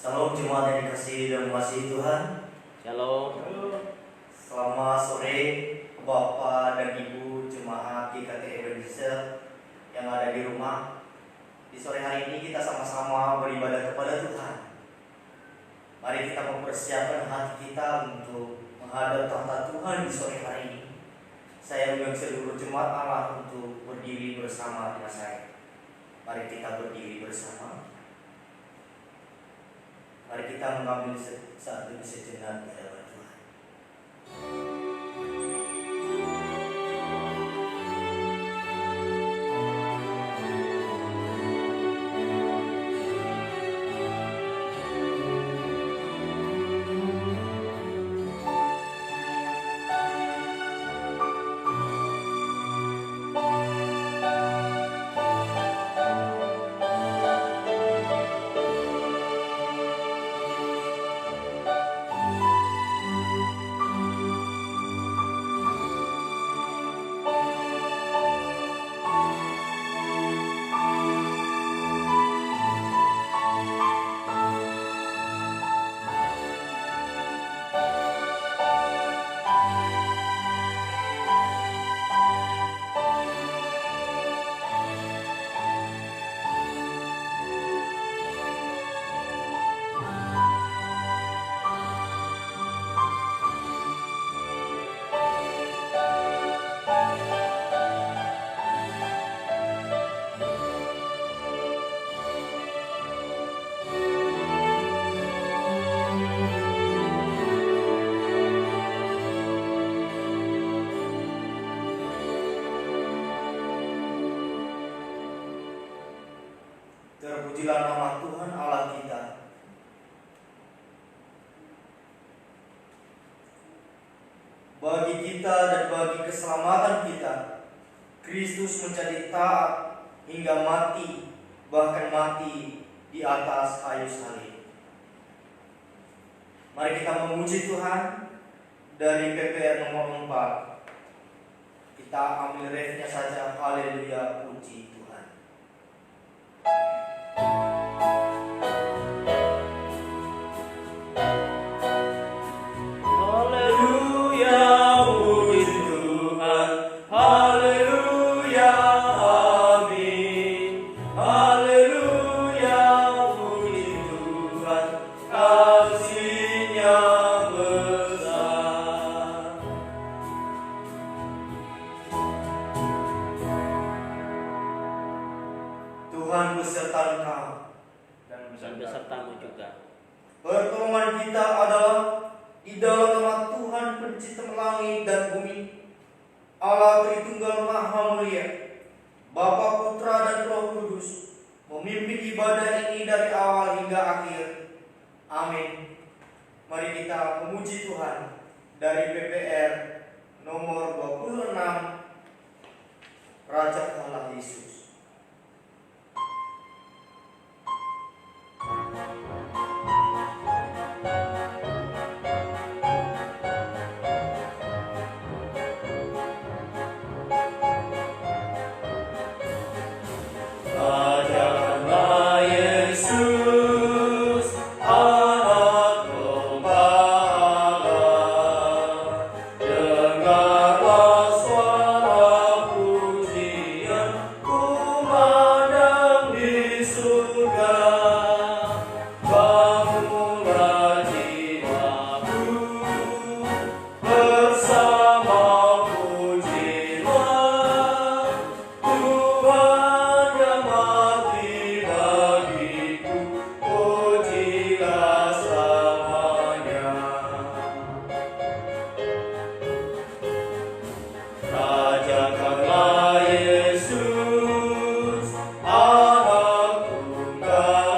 Salam jemaat yang dikasihi dan mengasihi Tuhan. Shalom. Selamat sore Bapak dan Ibu jemaat GKT Ebenezer yang ada di rumah. Di sore hari ini kita sama-sama beribadah kepada Tuhan. Mari kita mempersiapkan hati kita untuk menghadap tahta Tuhan di sore hari ini. Saya mengundang seluruh jemaat Allah untuk berdiri bersama dengan saya. Mari kita berdiri bersama. Mari kita mengambil satu sejenak di hadapan Tuhan. Terpujilah nama Tuhan Allah kita. Bagi kita dan bagi keselamatan kita, Kristus menjadi taat hingga mati, bahkan mati di atas kayu salib. Mari kita memuji Tuhan dari PPR nomor 4. Kita ambil refnya saja. Haleluya, puji Tuhan. Tuhan beserta engkau Dan besertamu juga. Pertolongan kita adalah di dalam nama Tuhan pencipta langit dan bumi, Allah Tritunggal Maha Mulia, Bapa, Putra dan Roh Kudus, memimpin ibadah ini dari awal hingga akhir. Amin. Mari kita memuji Tuhan dari PPR nomor 26, Raja Allah Yesus. Raja Yesus, Anak Tunggal.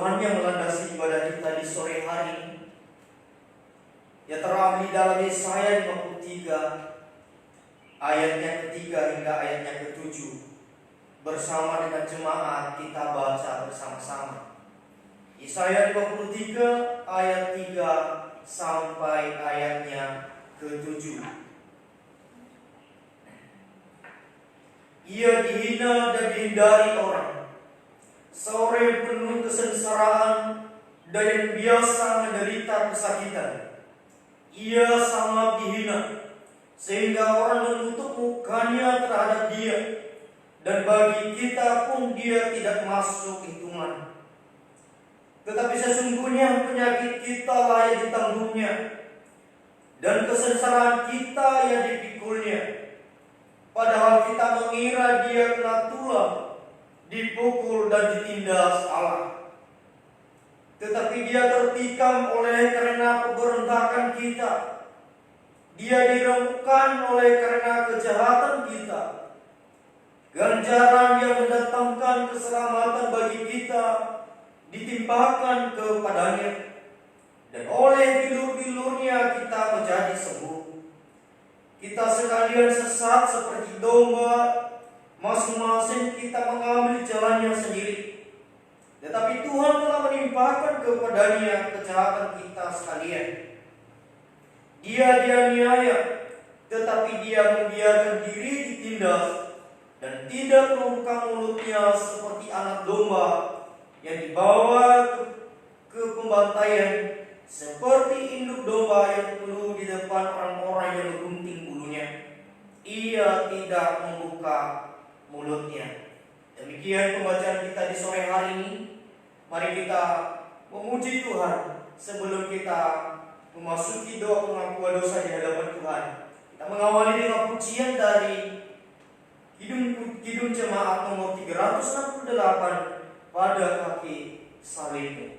Tuhan yang melandasi ibadah kita di sore hari ini, ya terambil dalam Yesaya 53 ayatnya ketiga hingga ayatnya ketujuh. Bersama dengan jemaat kita baca bersama-sama. Yesaya 53 ayat 3 sampai ayatnya ke-7. Ia dihina dan dihindari orang, seorang penuh kesengsaraan dan yang biasa menderita kesakitan. Ia sangat dihina, sehingga orang menutup mukanya terhadap dia, dan bagi kita pun dia tidak masuk hitungan. Tetapi sesungguhnya penyakit kita lah yang ditanggungnya, dan kesengsaraan kita yang dipikulnya. Padahal kita mengira dia kena tulah, dipukul dan ditindas Allah. Tetapi dia tertikam oleh karena pemberontakan kita, dia diremukkan oleh karena kejahatan kita. Ganjaran yang mendatangkan keselamatan bagi kita ditimpakan kepadanya, dan oleh bilur-bilurnya kita menjadi sembuh. Kita sekalian sesat seperti domba, masing-masing kita mengambil jalannya sendiri. Tetapi Tuhan telah menimpakan kepadanya kejahatan kita sekalian. Dia dianiaya, tetapi dia membiarkan diri ditindas, dan tidak membuka mulutnya seperti anak domba yang dibawa ke pembantaian, seperti induk domba yang teluh di depan orang-orang yang menggunting bulunya. Ia tidak membuka mulutnya. Demikian pembacaan kita di sore hari ini. Mari kita memuji Tuhan sebelum kita memasuki doa pengakuan dosa di hadapan Tuhan. Kita mengawali dengan pujian dari Kidung Jemaat nomor 368 pada kaki salib.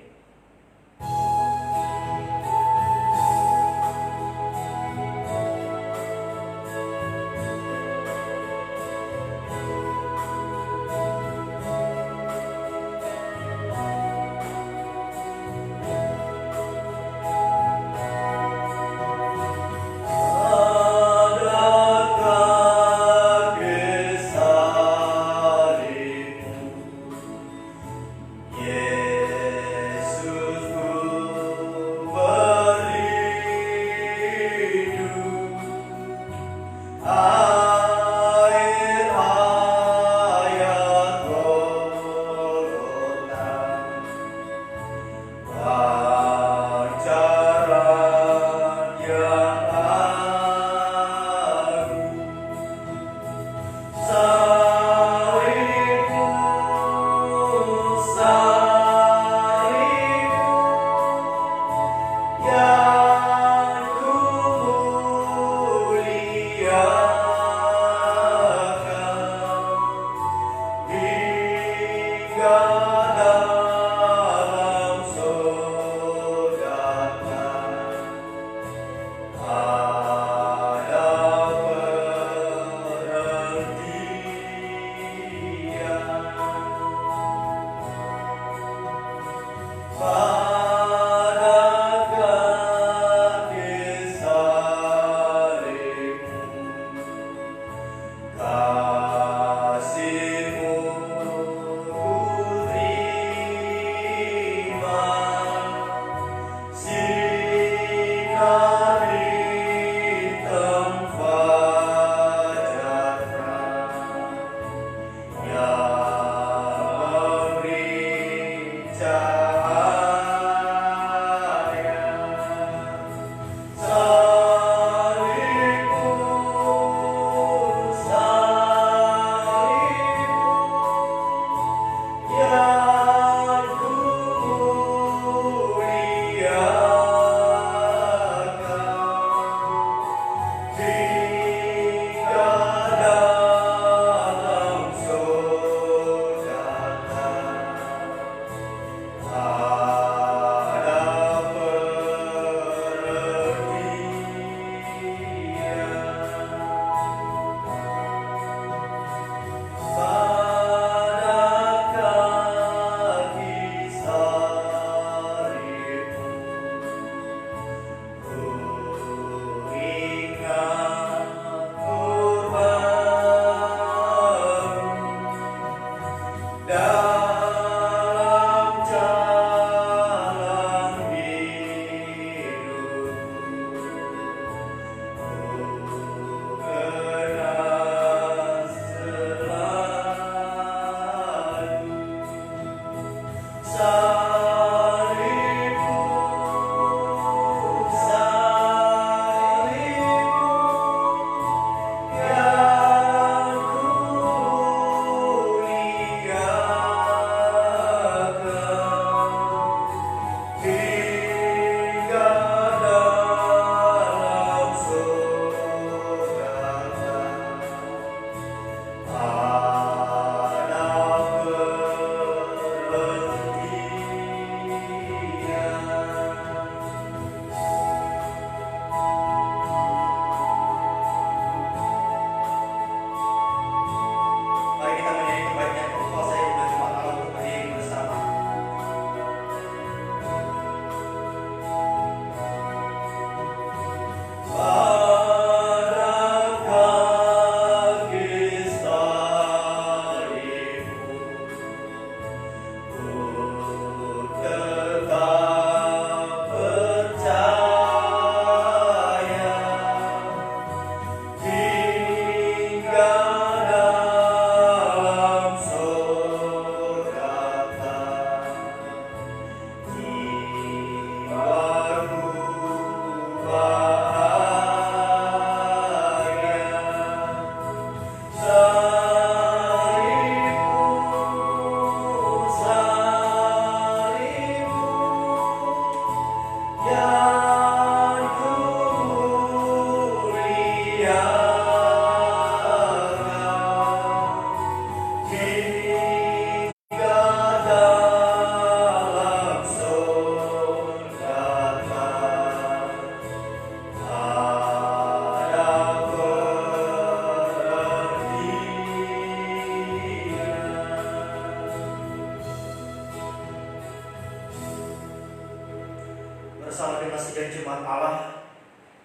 karena sedang jemaat Allah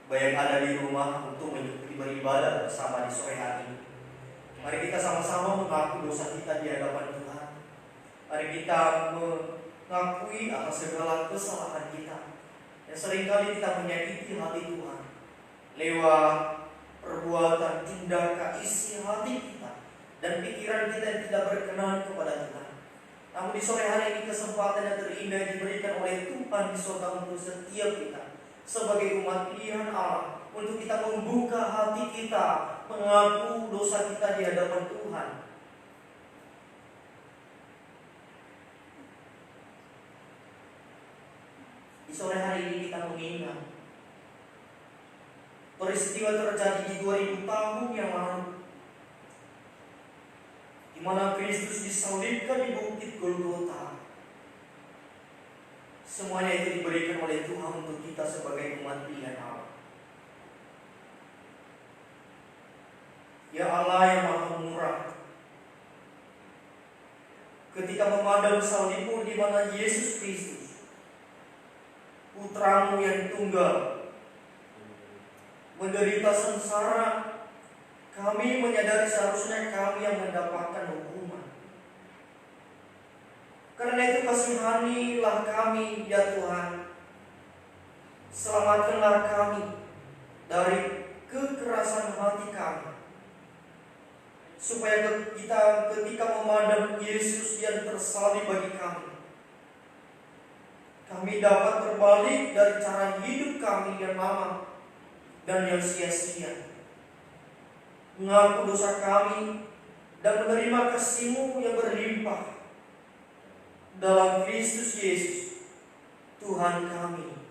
banyak ada di rumah untuk mengikuti beribadah bersama di sore hari ini. Mari kita sama-sama mengaku dosa kita di hadapan Tuhan. Mari kita mengakui atas segala kesalahan kita yang seringkali kita menyakiti hati Tuhan lewat perbuatan, tindakan, isi hati kita dan pikiran kita yang tidak berkenan kepada Tuhan. Namun di sore hari ini kesempatan yang terindah diberikan oleh Tuhan di surga untuk setiap kita sebagai umat pilihan Allah, untuk kita membuka hati kita, mengaku dosa kita di hadapan Tuhan. Di sore hari ini kita mengingat peristiwa terjadi di 2000 tahun yang lalu, di mana Kristus disalibkan di bukit Golgota. Semuanya itu diberikan oleh Tuhan untuk kita sebagai umat pilihan Allah. Ya Allah yang Maha Murah, ketika memandang salibmu di mana Yesus Kristus, Putramu yang tunggal, menderita sengsara, kami menyadari seharusnya kami yang mendapatkan hukuman. Karena itu kasihanilah kami ya Tuhan. Selamatkanlah kami dari kekerasan hati kami, supaya kita ketika memandang Yesus yang tersalib bagi kami dapat berbalik dari cara hidup kami yang lama dan yang sia-sia, mengaku dosa kami dan menerima kasih-Mu yang berlimpah dalam Kristus Yesus Tuhan kami.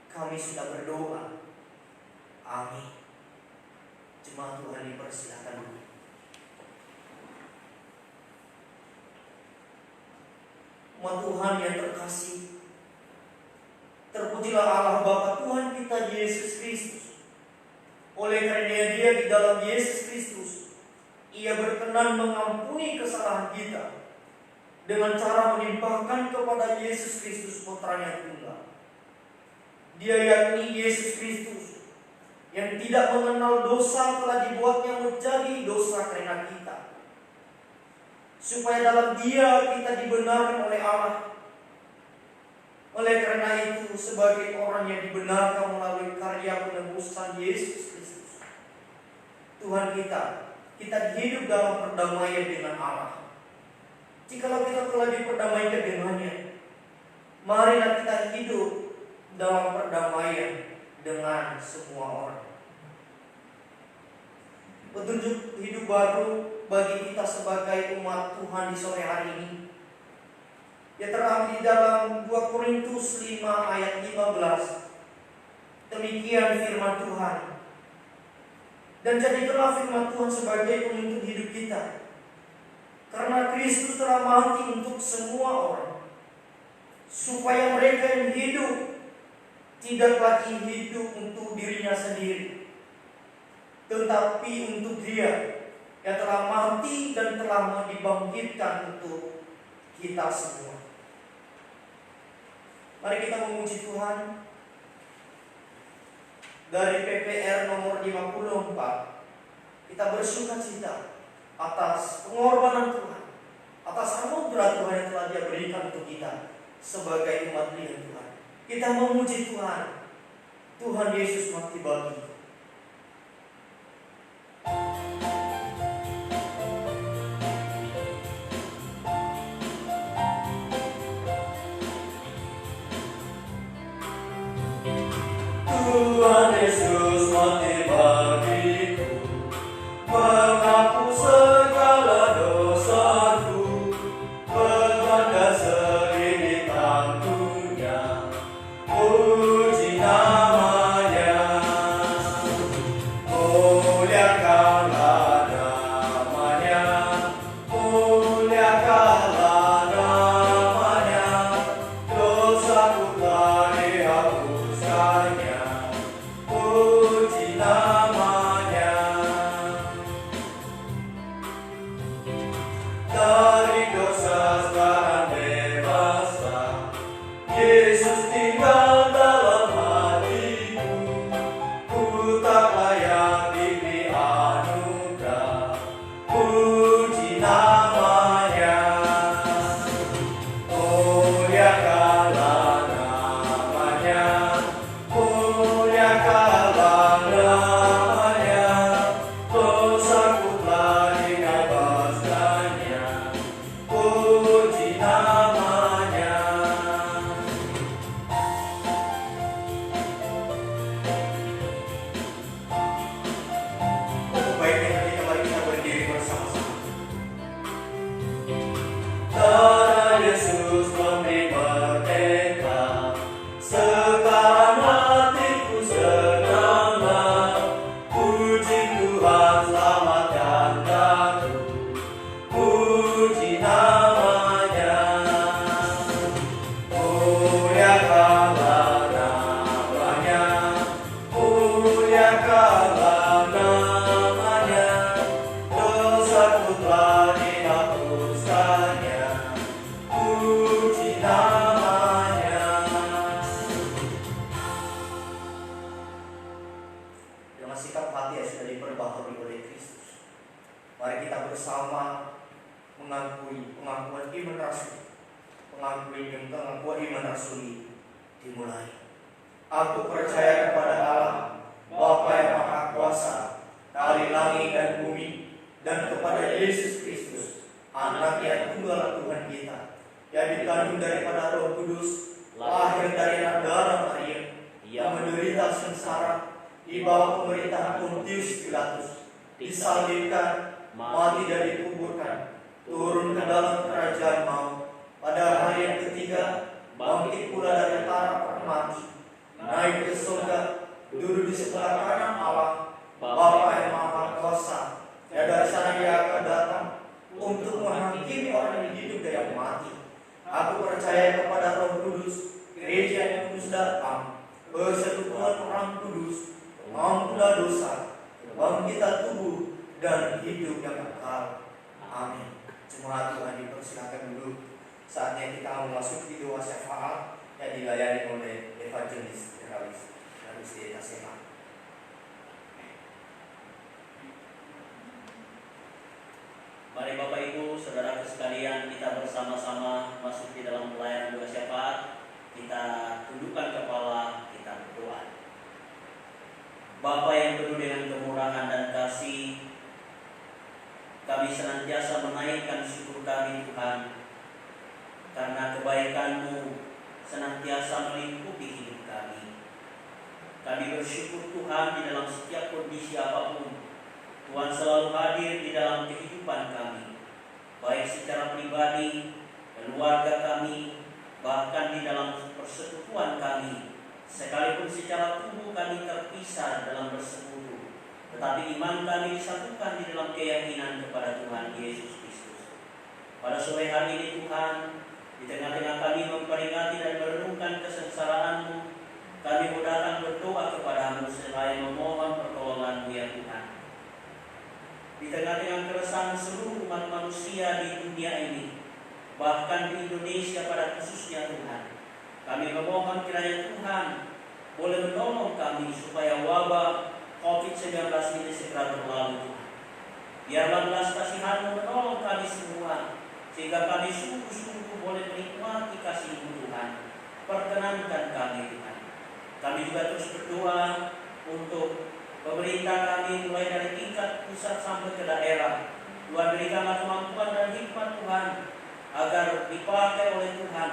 Kami sudah berdoa. Amin. Jemaat Tuhan dipersilakan dulu. Umat Tuhan yang terkasih, terpujilah Allah Bapa Tuhan kita Yesus Kristus. Oleh karena Dia di dalam Yesus Kristus, Ia berkenan mengampuni kesalahan kita dengan cara menimpahkan kepada Yesus Kristus Putranya tunggal. Dia yakni Yesus Kristus yang tidak mengenal dosa telah dibuatnya menjadi dosa karena kita, supaya dalam Dia kita dibenarkan oleh Allah. Oleh karena itu, sebagai orang yang dibenarkan melalui karya penebusan Yesus Kristus, Tuhan kita hidup dalam perdamaian dengan Allah. Jikalau kita telah diperdamaikan dengannya, marilah kita hidup dalam perdamaian dengan semua orang. Petunjuk hidup baru bagi kita sebagai umat Tuhan di sore hari ini, ya terambil di dalam 2 Korintus 5 ayat 15. Demikian firman Tuhan. Dan jadikanlah firman Tuhan sebagai penuntun hidup kita, karena Kristus telah mati untuk semua orang, supaya mereka yang hidup tidak lagi hidup untuk dirinya sendiri, tetapi untuk Dia yang telah mati dan telah dibangkitkan untuk kita semua. Mari kita memuji Tuhan. Dari PPR nomor 54, kita bersukacita atas pengorbanan Tuhan, atas anugerah Tuhan yang telah Dia berikan untuk kita sebagai umat pilihan Tuhan. Kita memuji Tuhan. Tuhan Yesus mati bagi. Tuhan Yesus mati bagiku, mengaku segala dosaku, bertanda sering ditanggung-Nya, puji nama-Nya. Mari kita bersama mengakui pengakuan iman rasuli. Pengakuan iman rasuli dimulai. Aku percaya kepada Allah, Bapa yang Maha Kuasa, dari langit dan bumi, dan kepada Yesus Kristus, Anak yang tunggal Tuhan kita, yang dikandung daripada Roh Kudus, lahir dari anak darah Maria, yang menderita sengsara di bawah pemerintahan Pontius Pilatus, disalibkan, mati dan dikuburkan, turun ke dalam kerajaan maut, pada hari yang ketiga bangkit pula dari antara orang mati, naik ke surga, duduk di sebelah kanan Allah, Bapa yang Maha Kuasa, dan dari sana Dia akan datang untuk menghakimi orang yang hidup dan yang mati. Aku percaya kepada Roh Kudus, gereja yang kudus datang, persekutuan orang kudus, pengampunan dosa, kebangkitan tubuh, dan hidup yang kekal. Amin. Jemaat Tuhan dipersilakan dulu. Saatnya kita memasuki doa syafaat yang dilayani oleh evangelis generalis dari Sdita Sema. Mari Bapak Ibu, Saudara sekalian, kita bersama-sama masuk di dalam pelayanan doa syafaat. Kita tundukkan kepala, kita berdoa. Bapa yang penuh dengan kemurahan dan kasih, kami senantiasa menaikkan syukur kami Tuhan, karena kebaikan-Mu senantiasa melingkupi hidup kami. Kami bersyukur Tuhan di dalam setiap kondisi apapun, Tuhan selalu hadir di dalam kehidupan kami, baik secara pribadi, keluarga kami, bahkan di dalam persekutuan kami. Sekalipun secara tubuh kami terpisah dalam bersekutu, tetapi iman kami disatukan di dalam keyakinan kepada Tuhan Yesus Kristus. Pada sore hari ini Tuhan, di tengah-tengah kami memperingati dan merenungkan kesengsaraan-Mu, kami mau datang berdoa kepada-Mu selain memohon pertolongan-Mu ya Tuhan. Di tengah-tengah keresahan seluruh umat manusia di dunia ini, bahkan di Indonesia pada khususnya Tuhan, kami memohon kiranya Tuhan boleh menolong kami supaya wabah COVID-19 ini segera berlalu Tuhan. Biarlah belas kasihan-Mu menolong kami semua, sehingga kami sungguh-sungguh boleh menikmati kasih-Mu Tuhan. Perkenankan kami Tuhan. Kami juga terus berdoa untuk pemerintah kami mulai dari tingkat pusat sampai ke daerah. Tuhan berikanlah kemampuan dan hikmat Tuhan agar dipakai oleh Tuhan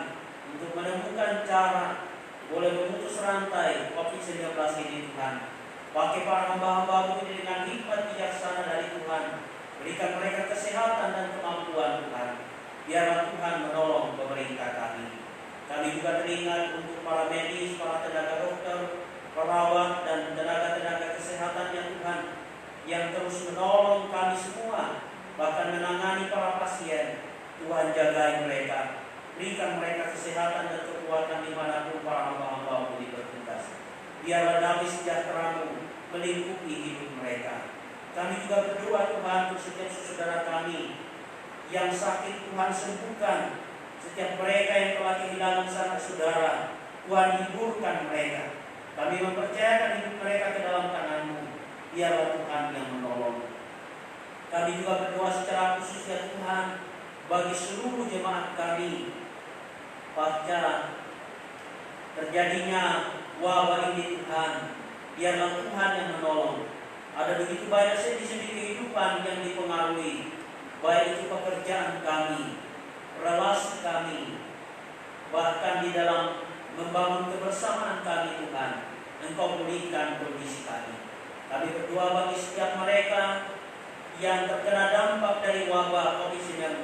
untuk menemukan cara boleh memutus rantai COVID-19 ini Tuhan. Pakai para hamba-hamba-Mu ini dengan hikmat bijaksana dari Tuhan. Berikan mereka kesehatan dan kemampuan Tuhan. Biarlah Tuhan menolong pemerintah kami. Kami juga teringat untuk para medis, para tenaga dokter, perawat, dan tenaga-tenaga kesehatan yang Tuhan, yang terus menolong kami semua, bahkan menangani para pasien. Tuhan jagai mereka, berikan mereka kesehatan dan kekuatan dimanapun para hamba-hamba-Mu bertugas. Biarlah damai sejahtera-Mu melingkupi hidup mereka. Kami juga berdoa Tuhan untuk setiap saudara kami yang sakit, Tuhan sembuhkan. Setiap mereka yang telah kehilangan sanak saudara, Tuhan hiburkan mereka. Kami mempercayakan hidup mereka ke dalam tangan-Mu. Biarlah Tuhan yang menolong. Kami juga berdoa secara khusus ya Tuhan bagi seluruh jemaat kami pasca terjadinya wabah ini Tuhan. Biarlah Tuhan yang menolong. Ada begitu banyak sendi-sendi kehidupan yang dipengaruhi, baik itu pekerjaan kami, relasi kami, bahkan di dalam membangun kebersamaan kami Tuhan. Engkau pulihkan kondisi kami. Kami berdoa bagi setiap mereka yang terkena dampak dari wabah COVID-19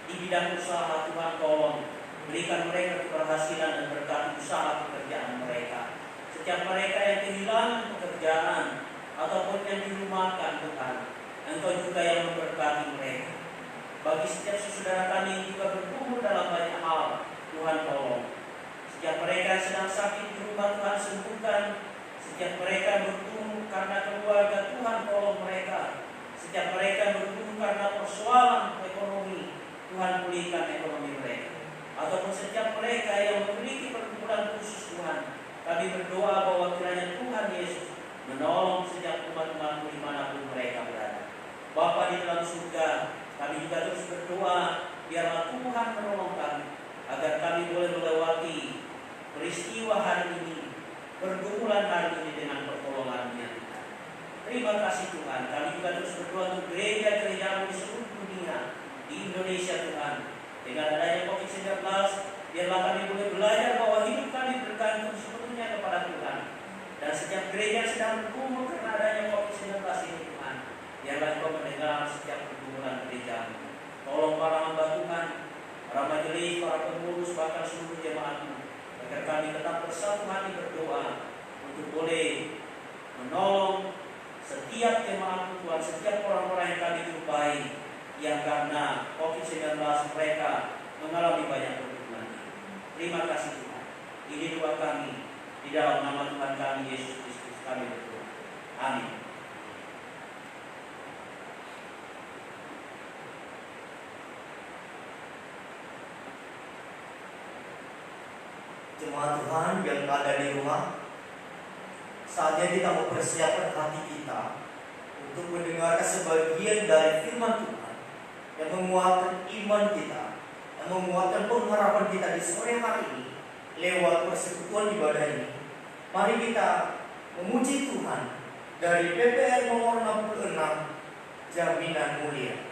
di bidang usaha. Tuhan tolong berikan mereka keberhasilan dan berkati usaha pekerjaan mereka. Setiap mereka yang kehilangan pekerjaan ataupun yang dirumahkan Tuhan, Engkau juga yang memberkati mereka. Bagi setiap saudara kami yang juga bertumbuh dalam banyak hal, Tuhan tolong. Setiap mereka yang sedang sakit di rumah, Tuhan sembuhkan. Setiap mereka yang bertumbuh karena keluarga, Tuhan tolong mereka. Setiap mereka yang bertumbuh karena persoalan ekonomi, Tuhan pulihkan ekonomi mereka. Ataupun setiap mereka yang memiliki pergumulan khusus Tuhan, kami berdoa bahwa kiranya Tuhan Yesus menolong setiap umat-Umat-Mu dimanapun mereka berada. Bapa di dalam surga, kami juga terus berdoa, biarlah Tuhan menolong kami, agar kami boleh melewati peristiwa hari ini, pergumulan hari ini dengan pertolongan-Nya. Terima kasih Tuhan, kami juga terus berdoa untuk gereja-gereja di seluruh dunia, di Indonesia Tuhan. Dengan adanya COVID-19, biarlah kami boleh belajar bahwa hidup kami bergantung sepenuhnya kepada Tuhan. Dan setiap gereja sedang bergumul karena adanya COVID-19 ini Tuhan. Biarlah Engkau mendengar setiap pergumulan gereja. Tolong para hamba Tuhan, para majelis, para pengurus, bahkan seluruh jemaat-Mu, agar kami tetap bersatu hati berdoa untuk boleh menolong setiap jemaat Tuhan, setiap orang-orang yang kami jumpai yang karena COVID-19 mereka mengalami banyak pergumulan. Terima kasih Tuhan. Ini doa kami di dalam nama Tuhan kami Yesus Kristus kami berdoa. Amin. Jemaat Tuhan yang ada di rumah, saatnya kita mempersiapkan hati kita untuk mendengarkan sebagian dari firman Tuhan yang menguatkan iman kita, yang menguatkan pengharapan kita di sore hari ini lewat persekutuan ibadah ini. Mari kita memuji Tuhan dari PPR nomor 66, Jaminan Mulia.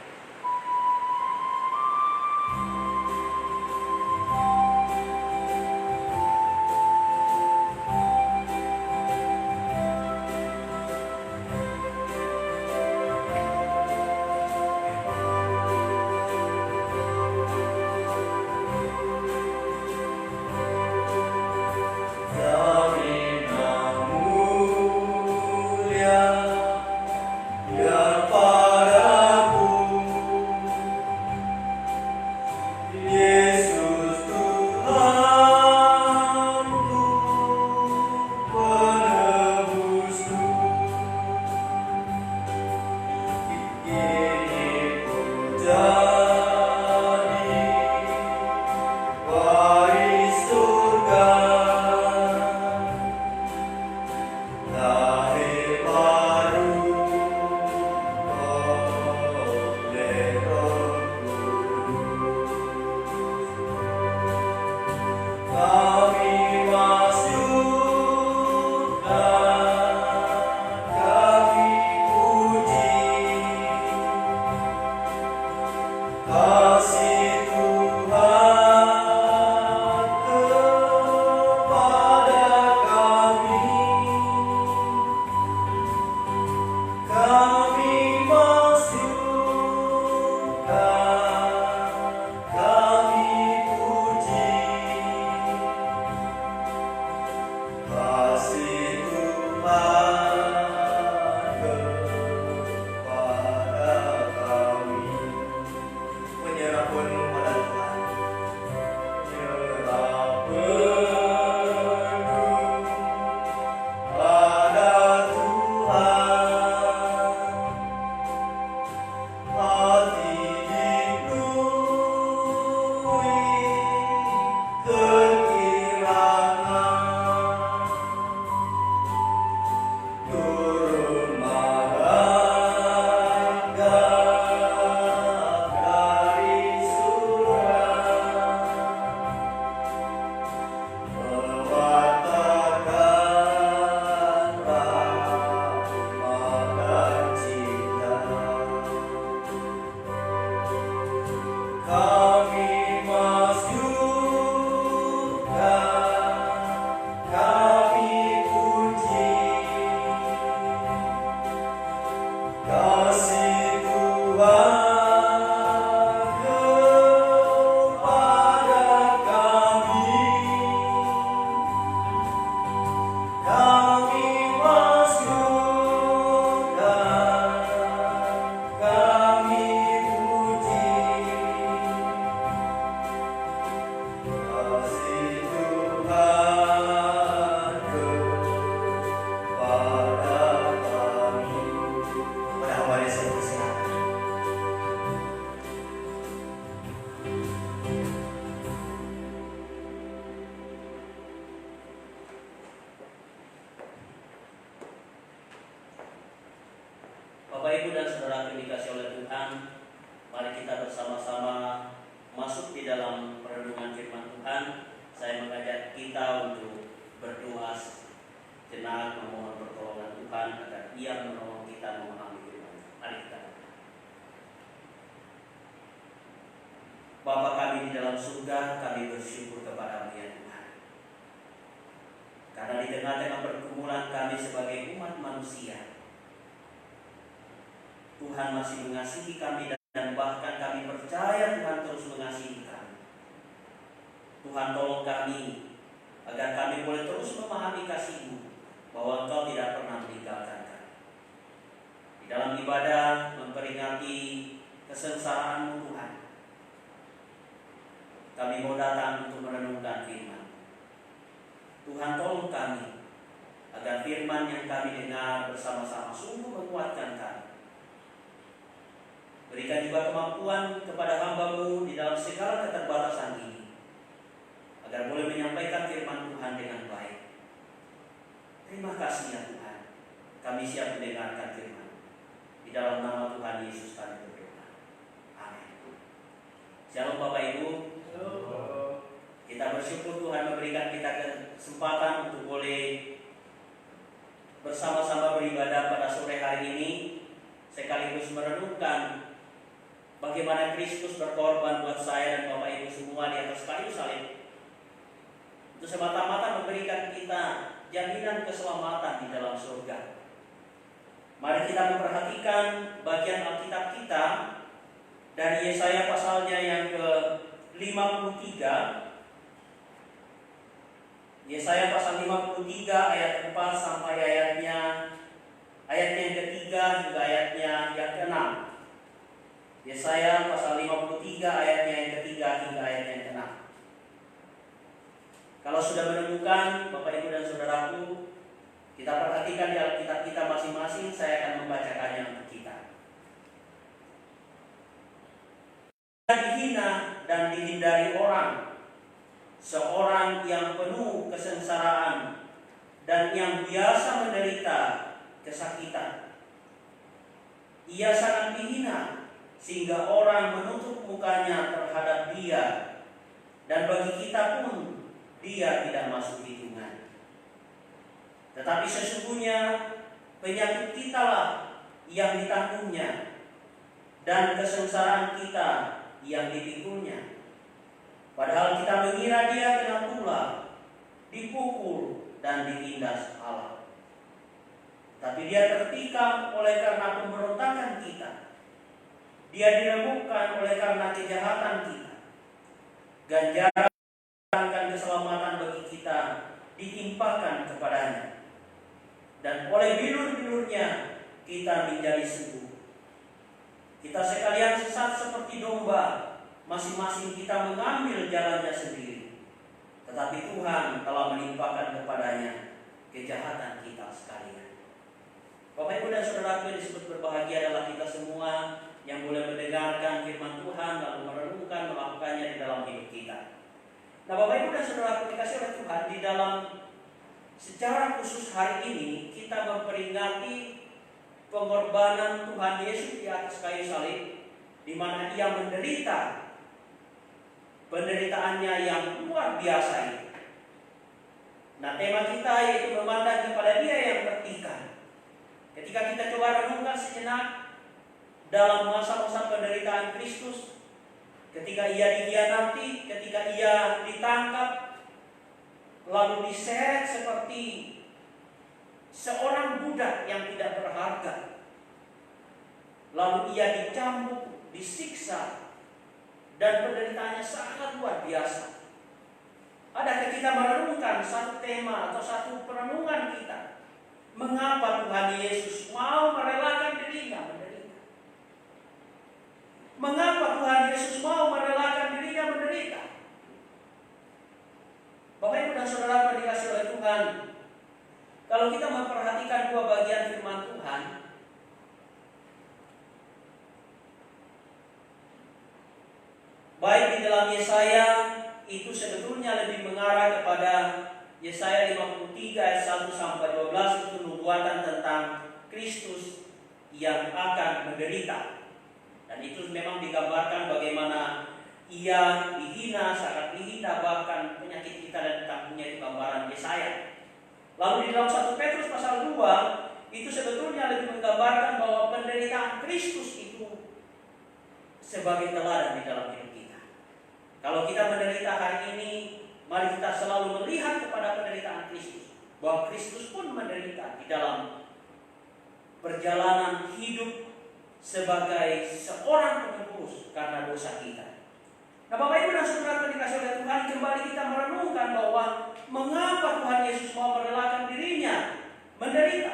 Padaku bersama-sama masuk di dalam perenungan firman Tuhan, saya mengajak kita untuk berdoa sejenak memohon pertolongan Tuhan agar Ia menolong kita memahami firman. Mari kita berdoa. Bapa kami di dalam surga, kami bersyukur kepada-Mu ya Tuhan. Karena di tengah-tengah pergumulan kami sebagai umat manusia, Tuhan masih mengasihi kami dan bahkan kami percaya Tuhan terus mengasihi kami. Tuhan tolong kami agar kami boleh terus memahami kasih-Mu, bahwa Engkau tidak pernah meninggalkan kami. Di dalam ibadah memperingati kesengsaraan-Mu Tuhan, kami mau datang untuk merenungkan firman. Tuhan tolong kami agar firman yang kami dengar bersama-sama sungguh menguatkan kami. Berikan juga kemampuan kepada hamba-Mu di dalam segala keterbatasan ini, agar boleh menyampaikan firman Tuhan dengan baik. Terima kasih ya Tuhan, kami siap mendengarkan firman. Di dalam nama Tuhan Yesus kami berdoa. Amin. Shalom Bapak Ibu. Kita bersyukur Tuhan memberikan kita kesempatan untuk boleh bersama-sama beribadah pada sore hari ini, sekaligus merenungkan bagaimana Kristus berkorban buat saya dan Bapak Ibu semua di atas kayu salib, untuk semata-mata memberikan kita jaminan keselamatan di dalam surga. Mari kita memperhatikan bagian Alkitab kita dari Yesaya pasalnya yang ke-53. Yesaya pasal 53 ayat 4 sampai ayatnya yang ketiga hingga ayatnya yang ke-6. Yesaya pasal 53 ayatnya yang ketiga hingga ayatnya yang ke-6. Kalau sudah menemukan Bapak Ibu dan Saudaraku, kita perhatikan di Alkitab kita masing-masing. Saya akan membacakannya untuk kita. Dihina dan dihindari orang, seorang yang penuh kesengsaraan dan yang biasa menderita kesakitan. Ia sangat dihina sehingga orang menutup mukanya terhadap dia, dan bagi kita pun dia tidak masuk hitungan. Tetapi sesungguhnya penyakit kitalah yang ditanggungnya, dan kesengsaraan kita yang dipikulnya. Padahal kita mengira dia kena tulah, dipukul dan ditindas Allah. Tapi dia tertikam oleh karena pemberontakan kita, dia diremukkan oleh karena kejahatan kita. Ganjaran keselamatan bagi kita ditimpakan kepadanya, dan oleh bilur-bilurnya kita menjadi sembuh. Kita sekalian sesat seperti domba, masing-masing kita mengambil jalannya sendiri. Tetapi Tuhan telah melimpahkan kepadanya kejahatan kita sekalian. Bapak Ibu dan Saudara yang disebut berbahagia adalah kita semua yang boleh mendengarkan firman Tuhan lalu merenungkan melakukannya di dalam hidup kita. Nah Bapak Ibu dan Saudara dikasih oleh Tuhan, di dalam secara khusus hari ini kita memperingati pengorbanan Tuhan Yesus di atas kayu salib, di mana Ia menderita penderitaannya yang luar biasa ini. Nah tema kita yaitu memandang kepada Dia yang tertikam. Ketika kita coba renungkan sejenak dalam masa-masa penderitaan Kristus, ketika Ia dikhianati, ketika Ia ditangkap, lalu diseret seperti seorang budak yang tidak berharga, lalu Ia dicambuk, disiksa, dan penderitaannya sangat luar biasa. Adakah kita merenungkan satu tema atau satu perenungan kita, mengapa Tuhan Yesus mau merelakan dirinya menderita? Mengapa Tuhan Yesus mau merelakan dirinya menderita? Bapak Ibu dan Saudara yang dikasihi oleh Tuhan, kalau kita memperhatikan dua bagian firman Tuhan, baik di dalam Yesaya itu sebetulnya lebih mengarah kepada Yesaya 53 ayat 1 sampai 12, itu nubuatan tentang Kristus yang akan menderita. Dan itu memang digambarkan bagaimana ia dihina, sangat dihina, bahkan penyakit kita dan kakinya itu gambaran Yesaya. Lalu di dalam 1 Petrus pasal 2 itu sebetulnya lebih menggambarkan bahwa penderitaan Kristus itu sebagai teladan di dalam hidup kita. Kalau kita menderita hari ini, mari kita selalu melihat kepada penderitaan Kristus, bahwa Kristus pun menderita di dalam perjalanan hidup sebagai seorang penebus karena dosa kita. Nah, Bapak Ibu dan Saudara yang dikasihi oleh Tuhan, kembali kita merenungkan bahwa mengapa Tuhan Yesus mau merelakan dirinya menderita.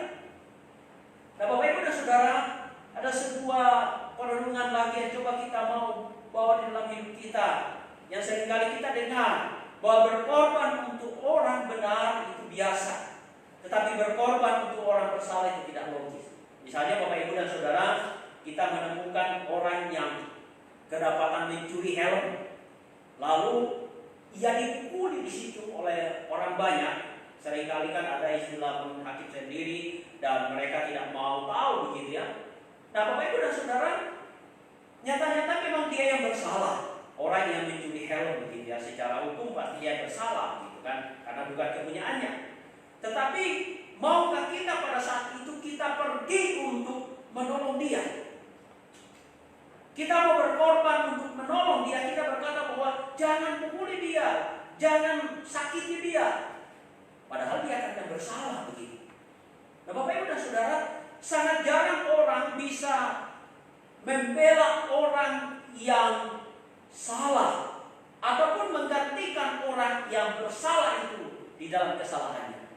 Nah, Bapak Ibu dan Saudara, ada sebuah perenungan lagi yang coba kita mau bawa di dalam hidup kita, yang seringkali kita dengar bahwa berkorban untuk orang benar itu biasa, tetapi berkorban untuk orang bersalah itu tidak logis. Misalnya Bapak Ibu dan Saudara, kita menemukan orang yang kedapatan mencuri helm, lalu ia dipukuli di situ oleh orang banyak. Seringkali kan ada istilah menghakimi sendiri dan mereka tidak mau tahu begitu ya. Nah, Bapak Ibu dan Saudara, nyata-nyata memang dia yang bersalah. Orang yang mencuri helm begitu ya, secara hukum pasti dia bersalah gitu kan, karena bukan kepunyaannya. Tetapi maukah kita pada saat itu kita pergi untuk menolong dia? Kita mau berkorban untuk menolong dia, kita berkata bahwa jangan pukuli dia, jangan sakiti dia. Padahal dia akan yang bersalah begitu. Nah, Bapak Ibu dan Saudara, sangat jarang orang bisa membela orang yang salah ataupun menggantikan orang yang bersalah itu di dalam kesalahannya.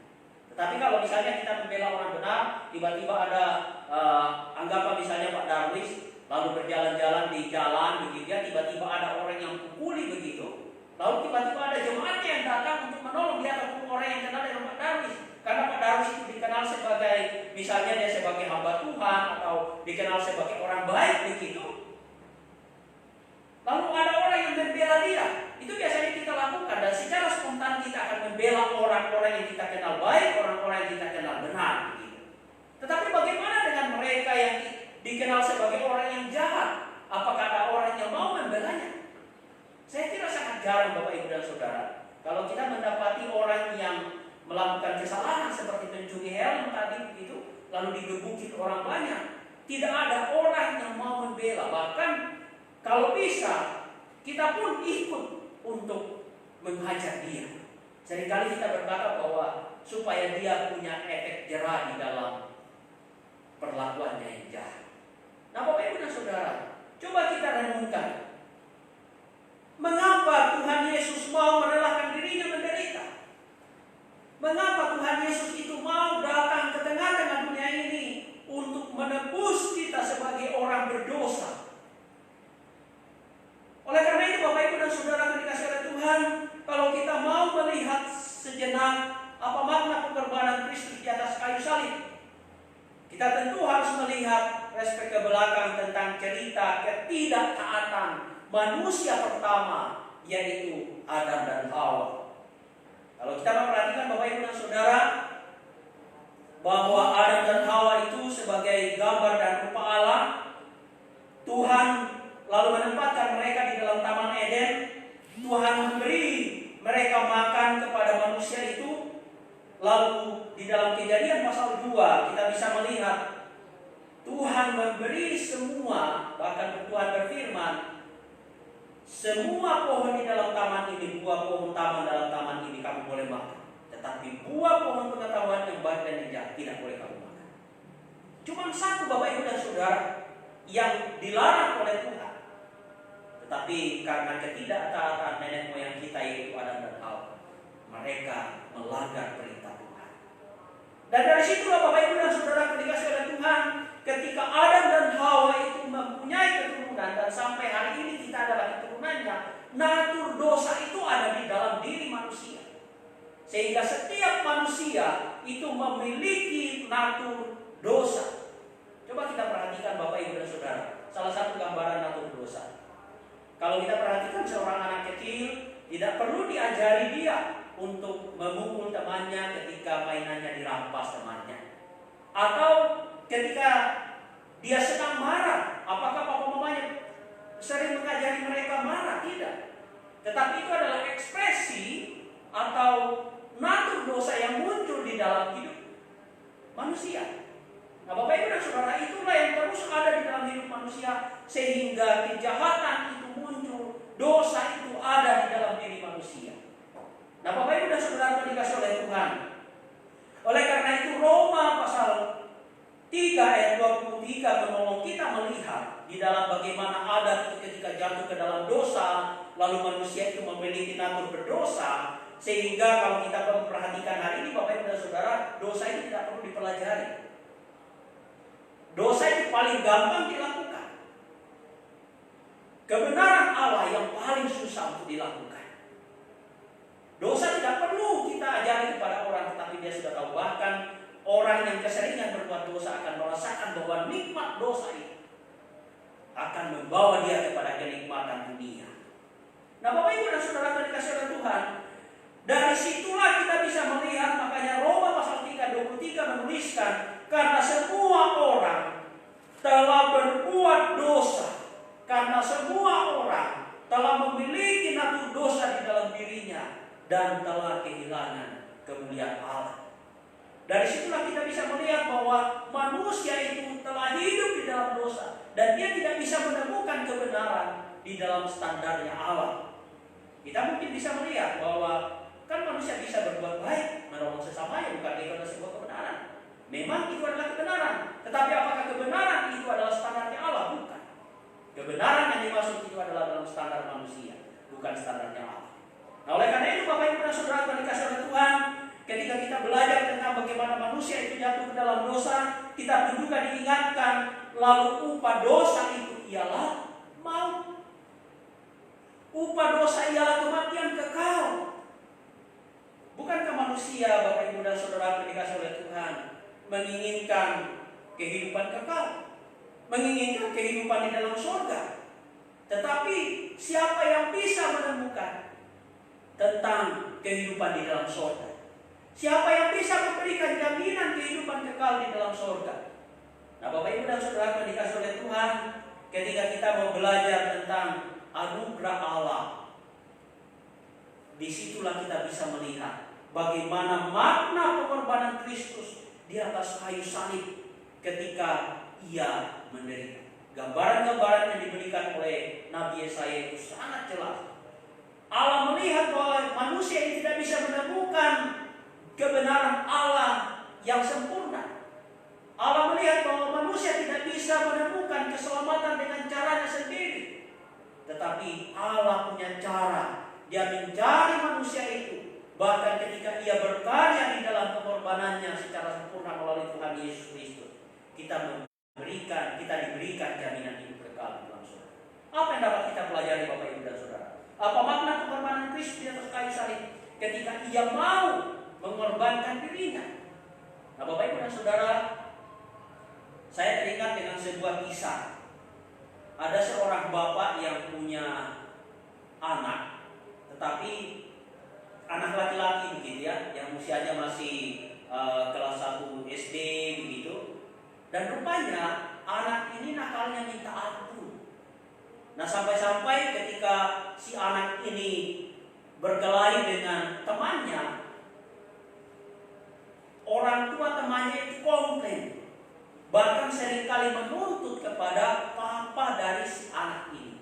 Tetapi kalau misalnya kita membela orang benar, tiba-tiba ada anggapan misalnya Pak Darwis lalu berjalan-jalan di jalan begitu ya, tiba-tiba ada orang yang pukuli begitu, lalu tiba-tiba ada jemaatnya yang datang untuk menolong dia, ataupun orang yang kenal dengan Pak Darwis, karena Pak Darwis itu dikenal sebagai, misalnya dia sebagai hamba Tuhan atau dikenal sebagai orang baik begitu, lalu ada orang yang membela dia. Itu biasanya kita lakukan, dan secara spontan kita akan membela orang-orang yang kita kenal baik, orang-orang yang kita kenal benar begitu. Tetapi bagaimana dengan mereka yang dikenal sebagai orang yang jahat? Apakah ada orang yang mau membelanya? Saya kira sangat jarang Bapak Ibu dan Saudara. Kalau kita mendapati orang yang melakukan kesalahan seperti mencuri helm tadi begitu, lalu digebukin orang banyak, tidak ada orang yang mau membela. Bahkan kalau bisa, kita pun ikut untuk menghajar dia. Seringkali kita berkata bahwa supaya dia punya efek jerah di dalam perlakuannya yang jahat. Nah, Bapak Ibu dan Saudara, coba kita renungkan, mengapa Tuhan Yesus mau merelakan dirinya menderita? Mengapa Tuhan Yesus itu mau datang ke tengah-tengah dunia ini untuk menebus kita sebagai orang berdosa? Oleh karena itu Bapak Ibu dan Saudara yang dikasihi oleh Tuhan, kalau kita mau melihat sejenak apa makna pengorbanan Kristus di atas kayu salib, kita tentu harus melihat respek ke belakang tentang cerita ketidaktaatan manusia pertama, yaitu Adam dan Hawa. Kalau kita memperhatikan Bapak Ibu dan Saudara, bahwa Adam dan Hawa itu sebagai gambar dan rupa Allah, Tuhan lalu menempatkan mereka di dalam Taman Eden. Tuhan memberi mereka makan kepada manusia itu. Lalu di dalam Kejadian pasal 2 kita bisa melihat Tuhan memberi semua, bahkan Tuhan berfirman, semua pohon di dalam taman ini, buah pohon taman dalam taman ini kamu boleh makan, tetapi buah pohon pengetahuan yang baik dan yang jahat tidak boleh kamu makan. Cuma satu Bapak Ibu dan Saudara yang dilarang oleh Tuhan, tetapi karena ketidaktaatan nenek moyang kita yaitu Adam dan Hawa, mereka melanggar perintah Tuhan. Dan dari situlah Bapak Ibu dan Saudara dikasihi oleh Tuhan, ketika Adam dan Hawa itu mempunyai keturunan, dan sampai hari ini kita adalah keturunannya, natur dosa itu ada di dalam diri manusia. Sehingga setiap manusia itu memiliki natur dosa. Coba kita perhatikan Bapak Ibu dan Saudara, salah satu gambaran natur dosa. Kalau kita perhatikan seorang anak kecil, tidak perlu diajari dia untuk memukul temannya ketika mainannya dirampas temannya, atau ketika dia sedang marah Apakah papa mamanya sering mengajari mereka marah? Tidak. Tetapi itu adalah ekspresi atau natur dosa yang muncul di dalam hidup manusia. Nah, Bapak Ibu dan Saudara, itulah yang terus ada di dalam hidup manusia sehingga kejahatan itu muncul, dosa itu ada di dalam diri manusia. Nah, Bapak Ibu dan Saudara yang dikasih oleh Tuhan. Oleh karena itu Roma pasal 3 ayat 23 menolong kita melihat di dalam bagaimana Adam itu ketika jatuh ke dalam dosa, lalu manusia itu memiliki natur berdosa, sehingga kalau kita memperhatikan hari ini Bapak Ibu dan Saudara, dosa itu tidak perlu dipelajari. Dosa itu paling gampang dilakukan. Kebenaran Allah yang paling susah untuk dilakukan. Dosa tidak perlu kita ajari kepada orang, tetapi dia sudah tahu. Bahkan orang yang keseringan berbuat dosa akan merasakan bahwa nikmat dosa itu akan membawa dia kepada kenikmatan dunia. Nah, Bapak Ibu dan Saudara yang dikasihi oleh Tuhan, dari situlah kita bisa melihat, makanya Roma pasal 3:23 menuliskan, karena semua orang telah berbuat dosa, karena semua orang telah memiliki natur dosa di dalam dirinya dan telah kehilangan kemuliaan Allah. Dari situlah kita bisa melihat bahwa manusia itu telah hidup di dalam dosa dan dia tidak bisa menemukan kebenaran di dalam standarnya Allah. Kita mungkin bisa melihat bahwa kan manusia bisa berbuat baik, menolong sesamanya, bukan itu adalah sebuah kebenaran. Memang itu adalah kebenaran, tetapi apakah kebenaran itu adalah standarnya Allah? Bukan. Kebenaran yang dimaksud itu adalah dalam standar manusia, bukan standarnya Allah. Nah, oleh karena itu Bapak Ibu dan Saudara yang dikasihi oleh Tuhan, ketika kita belajar tentang bagaimana manusia itu jatuh ke dalam dosa, kita juga diingatkan, lalu upah dosa itu ialah maut. Upah dosa ialah kematian kekal. Bukankah manusia, Bapak Ibu dan Saudara yang dikasihi oleh Tuhan, menginginkan kehidupan kekal, menginginkan kehidupan di dalam surga? Tetapi siapa yang bisa menemukan tentang kehidupan di dalam surga? Siapa yang bisa memberikan jaminan kehidupan kekal di dalam surga? Nah, Bapak Ibu dan Saudara yang dikasihi oleh Tuhan, ketika kita mau belajar tentang anugerah Allah, disitulah kita bisa melihat bagaimana makna pengorbanan Kristus di atas kayu salib ketika ia menderita. Gambaran-gambaran yang diberikan oleh Nabi Yesaya itu sangat jelas. Allah melihat bahwa manusia ini tidak bisa menemukan kebenaran Allah yang sempurna. Allah melihat bahwa manusia tidak bisa menemukan keselamatan dengan caranya sendiri. Tetapi Allah punya cara. Dia mencari manusia itu. Bahkan ketika ia berkarya di dalam pengorbanannya secara sempurna melalui Tuhan Yesus Kristus, kita diberikan jaminan hidup kekal dalam surga. Apa yang dapat kita pelajari Bapak Ibu dan Saudara? Apa makna pengorbanan Kristus di atas kayu salib ketika ia mau mengorbankan dirinya? Nah, Bapak Ibu dan Saudara, saya teringat dengan sebuah kisah. Ada seorang bapak yang punya anak, tetapi anak laki-laki begitu ya, yang usianya masih kelas 1 SD begitu. Dan rupanya anak ini nakalnya minta ampun. Nah, sampai-sampai ketika si anak ini berkelahi dengan temannya, orang tua temannya itu komplain, bahkan seringkali menuntut kepada papa dari si anak ini.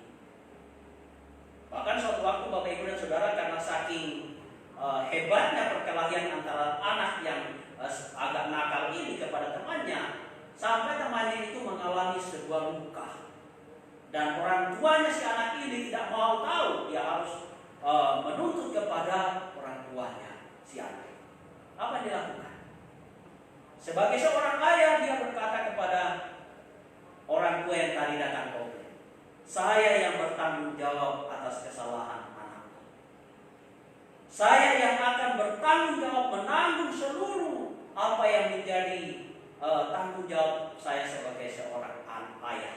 Bahkan suatu waktu Bapak Ibu dan Saudara, karena saking hebatnya perkelahian antara anak yang agak nakal ini kepada temannya, sampai temannya itu mengalami sebuah luka. Dan orang tuanya si anak ini tidak mau tahu, dia harus menuntut kepada orang tuanya si anak. Apa yang dilakukan? Sebagai seorang ayah, dia berkata kepada orang tua yang tadi datang komplain, saya yang bertanggung jawab atas kesalahan anakku. Saya yang akan bertanggung jawab menanggung seluruh apa yang menjadi tanggung jawab saya sebagai seorang ayah.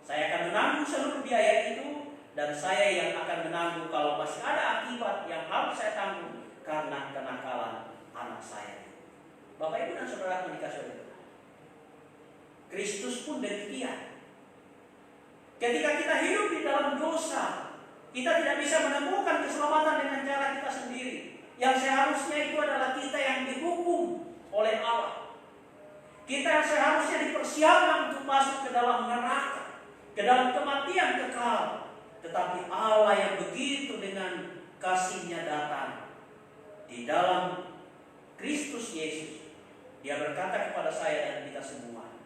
Saya akan menanggung seluruh biaya itu, dan saya yang akan menanggung kalau masih ada akibat yang harus saya tanggung karena kenakalan anak saya. Bapak Ibu dan Saudara yang dikasihi oleh Tuhan, Kristus pun demikian. Ketika kita hidup di dalam dosa, kita tidak bisa menemukan keselamatan dengan cara kita sendiri. Yang seharusnya itu adalah kita yang dihukum oleh Allah. Kita yang seharusnya dipersiapkan untuk masuk ke dalam neraka, ke dalam kematian kekal. Tetapi Allah yang begitu dengan kasih-Nya datang di dalam Kristus Yesus. Dia berkata kepada saya dan kita semua,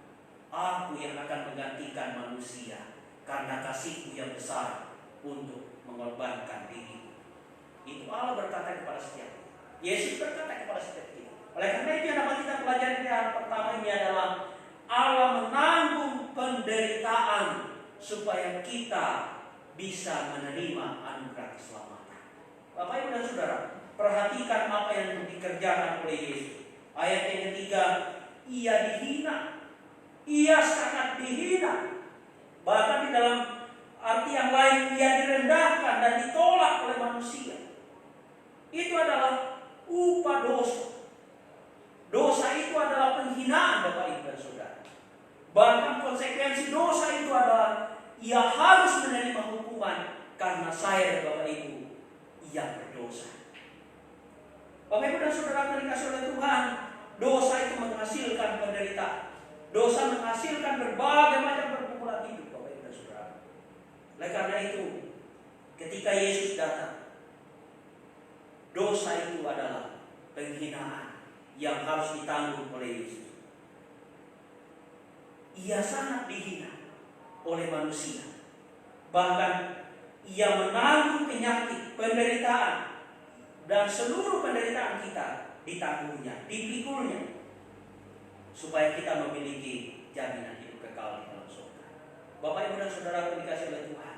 Aku yang akan menggantikan manusia karena kasih-Ku yang besar untuk mengorbankan diri. Itu Allah berkata kepada setiap kita. Yesus berkata kepada setiap kita. Oleh karena itu yang dapat kita pelajari di hal pertama ini adalah Allah menanggung penderitaan supaya kita bisa menerima anugerah keselamatan. Bapak Ibu dan Saudara, perhatikan apa yang dikerjakan oleh Yesus. Ayat yang ketiga, Ia dihina. Ia sangat dihina. Bahkan di dalam arti yang lain, Ia direndahkan dan ditolak oleh manusia. Itu adalah upah dosa. Dosa itu adalah penghinaan Bapak Ibu dan Saudara. Bahkan konsekuensi dosa itu adalah Ia harus menerima hukuman karena saya dan Bapak Ibu yang berdosa. Bapak Ibu dan Saudara yang dikasihi oleh Tuhan, dosa itu menghasilkan penderitaan. Dosa menghasilkan berbagai macam pergumulan hidup Bapak Ibu dan Saudara. Oleh karena itu, ketika Yesus datang, dosa itu adalah penghinaan yang harus ditanggung oleh Yesus. Ia sangat dihina oleh manusia. Bahkan Ia menanggung penyakit, penderitaan, dan seluruh penderitaan kita ditanggungnya, dipikulnya, supaya kita memiliki jaminan hidup kekal di dalam surga. Bapak Ibu dan Saudara yang dikasihi oleh Tuhan,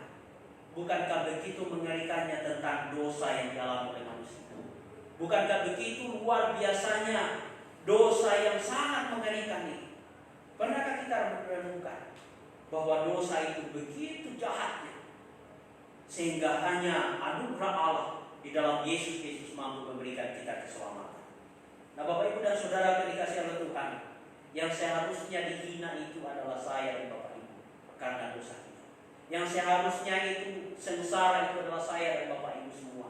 bukankah begitu mengerikannya tentang dosa yang dialami oleh manusia? Bukankah begitu luar biasanya dosa yang sangat mengerikan ini? Pernahkah kita merenungkan bahwa dosa itu begitu jahatnya, sehingga hanya anugerah Allah di dalam Yesus Kristus mampu memberikan kita keselamatan? Nah, Bapak Ibu dan Saudara yang dikasihi oleh Tuhan, yang seharusnya dihina itu adalah saya dan Bapak Ibu karena dosa kita. Yang seharusnya itu sengsara itu adalah saya dan Bapak Ibu semua.